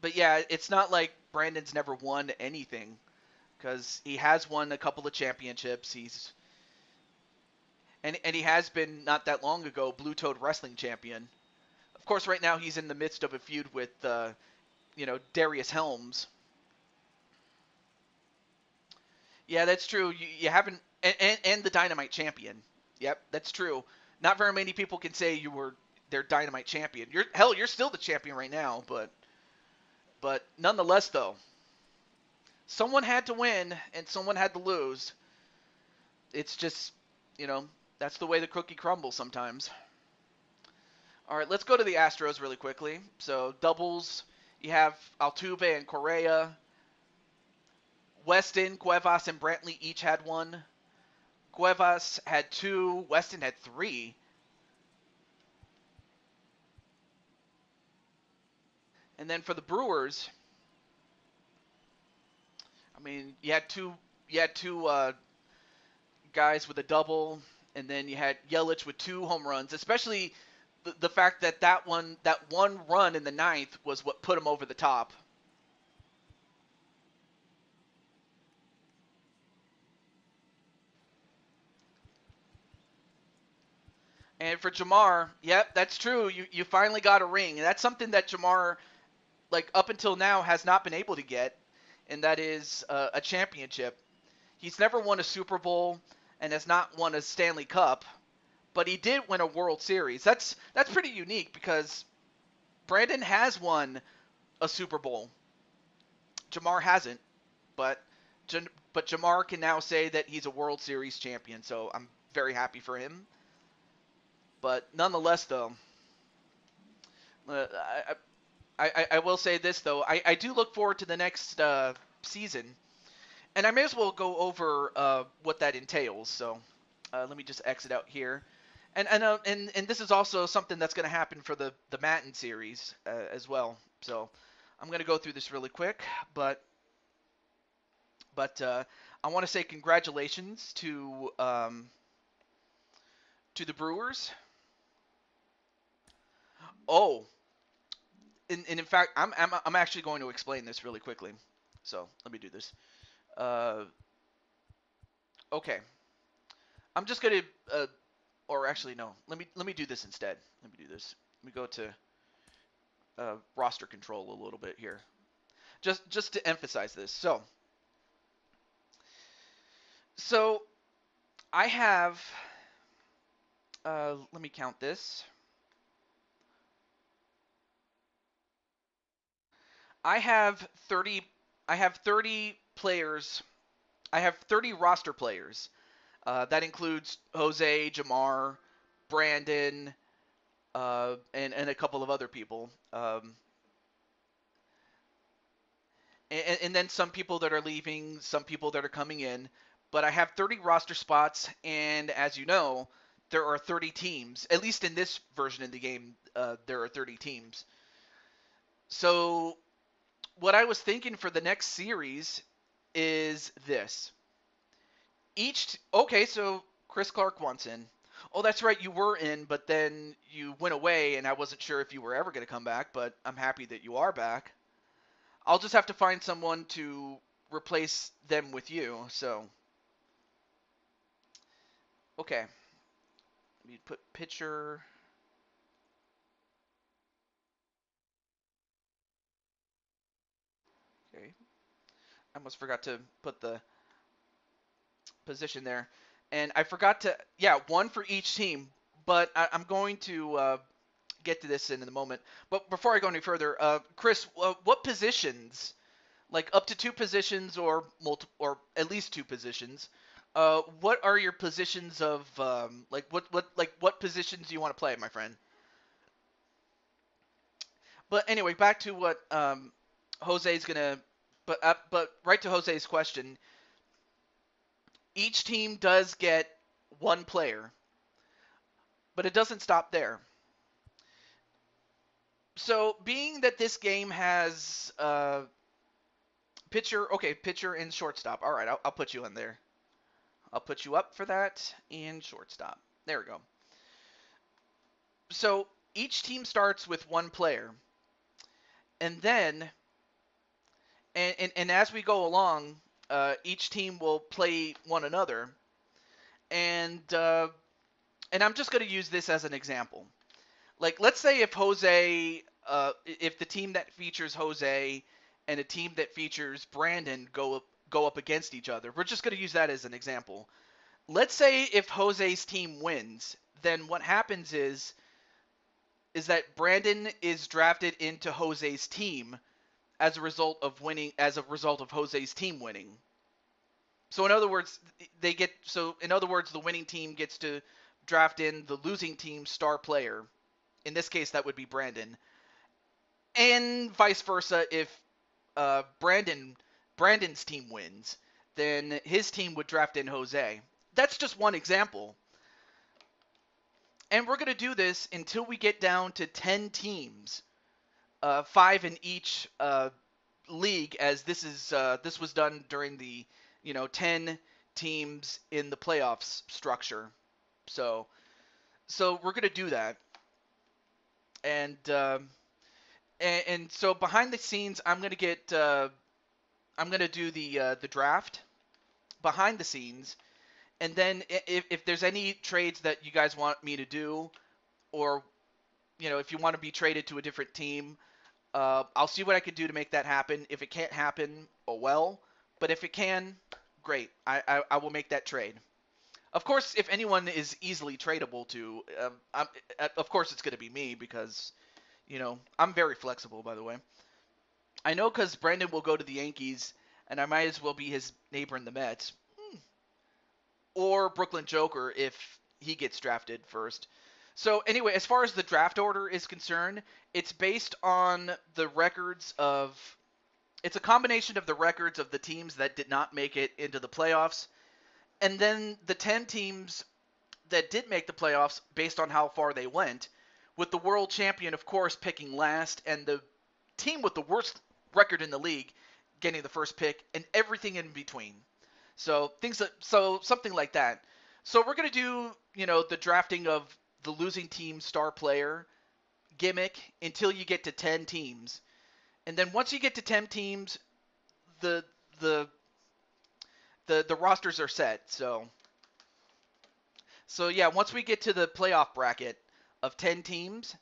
But yeah, it's not like Brandon's never won anything, because he has won a couple of championships. And he has been, not that long ago, Blue Toad Wrestling Champion. Of course, right now he's in the midst of a feud with, Darius Helms. Yeah, that's true. You haven't, and the Dynamite Champion. Yep, that's true. Not very many people can say you were their Dynamite Champion. You're still the champion right now, but nonetheless, though. someone had to win and someone had to lose. It's just, that's the way the cookie crumbles sometimes. All right, let's go to the Astros really quickly. So doubles, you have Altuve and Correa. Weston, Cuevas, and Brantley each had one. Cuevas had two. Weston had three. And then for the Brewers, I mean, you had two guys with a double, and then you had Yelich with 2 home runs. Especially the fact that that one run in the ninth was what put him over the top. And for Jamar, yep, that's true. You finally got a ring, and that's something that Jamar, like up until now, has not been able to get, and that is a championship. He's never won a Super Bowl and has not won a Stanley Cup, but he did win a World Series. That's pretty unique because Brandon has won a Super Bowl. Jamar hasn't, but but Jamar can now say that he's a World Series champion. So I'm very happy for him. But nonetheless, though, uh, I will say this though. I do look forward to the next season, and I may as well go over what that entails. So let me just exit out here. And this is also something that's going to happen for the Madden series as well. So I'm going to go through this really quick, but I want to say congratulations to the Brewers. Oh, and in fact, I'm actually going to explain this really quickly. So let me do this. Okay, I'm just gonna or actually no, let me do this instead. Let me do this. Let me go to roster control a little bit here, just to emphasize this. So I have let me count this. I have 30 I have 30 players. I have 30 roster players. That includes Jose, Jamar, Brandon, and a couple of other people. And then some people that are leaving, some people that are coming in. But I have 30 roster spots, and as you know, there are 30 teams. At least in this version of the game, there are 30 teams. So what I was thinking for the next series is this. So Chris Clark wants in. Oh, that's right, you were in, but then you went away, and I wasn't sure if you were ever going to come back, but I'm happy that you are back. I'll just have to find someone to replace them with you, so. Okay. Let me put pitcher. Okay. I almost forgot to put the position there. And I forgot to, yeah, one for each team, but I'm going to get to this in a moment. But before I go any further, Chris, what positions, like up to two positions or or at least two positions, what are your positions of what positions do you want to play, my friend? But anyway, back to what Jose's gonna. But right to Jose's question, each team does get one player, but it doesn't stop there. So, being that this game has pitcher and shortstop. All right, I'll put you in there. I'll put you up for that and shortstop. There we go. So each team starts with one player, and then and as we go along, each team will play one another, and I'm just going to use this as an example. Like, let's say if the team that features Jose and a team that features Brandon go up against each other. We're just going to use that as an example. Let's say if Jose's team wins, then what happens is that Brandon is drafted into Jose's team as a result of winning, as a result of Jose's team winning. So in other words, the winning team gets to draft in the losing team's star player. In this case, that would be Brandon, and vice versa. If Brandon's team wins, then his team would draft in Jose. That's just one example. And we're going to do this until we get down to 10 teams, 5 in each league, as this was done during the 10 teams in the playoffs structure. So we're going to do that. And so behind the scenes, I'm going to do the draft behind the scenes. And then if there's any trades that you guys want me to do, or if you want to be traded to a different team, I'll see what I can do to make that happen. If it can't happen, oh well. But if it can, great. I will make that trade. Of course, if anyone is easily tradable to, of course it's going to be me, because I'm very flexible, by the way. I know, because Brandon will go to the Yankees, and I might as well be his neighbor in the Mets. Or Brooklyn Joker if he gets drafted first. So anyway, as far as the draft order is concerned, it's based on the records of... It's a combination of the records of the teams that did not make it into the playoffs, and then the 10 teams that did make the playoffs based on how far they went, with the world champion, of course, picking last, and the team with the worst record in the league getting the first pick, and everything in between. So something like that. So we're gonna do the drafting of the losing team star player gimmick until you get to 10 teams, and then once you get to 10 teams, the rosters are set. So yeah, once we get to the playoff bracket of 10 teams,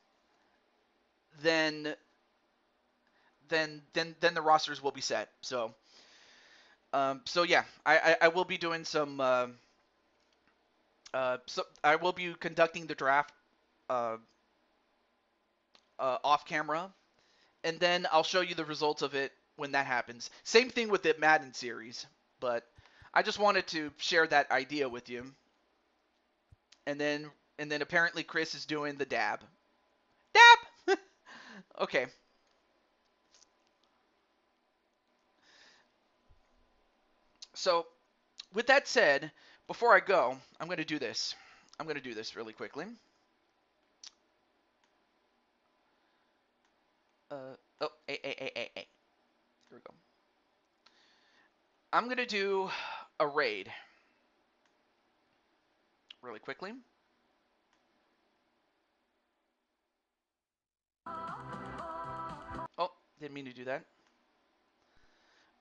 then the rosters will be set. So yeah, I will be doing some. So I will be conducting the draft off camera, and then I'll show you the results of it when that happens. Same thing with the Madden series, but I just wanted to share that idea with you. And then apparently Chris is doing the dab. Dab. Okay. So, with that said, before I go, I'm going to do this. I'm going to do this really quickly. Hey. Here we go. I'm going to do a raid really quickly. Oh, didn't mean to do that.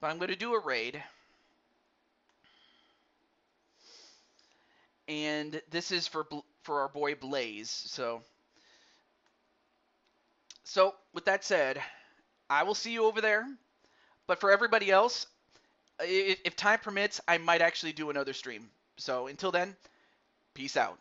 But I'm going to do a raid. And this is for our boy Blaze. So with that said, I will see you over there. But for everybody else, if time permits, I might actually do another stream. So until then, peace out.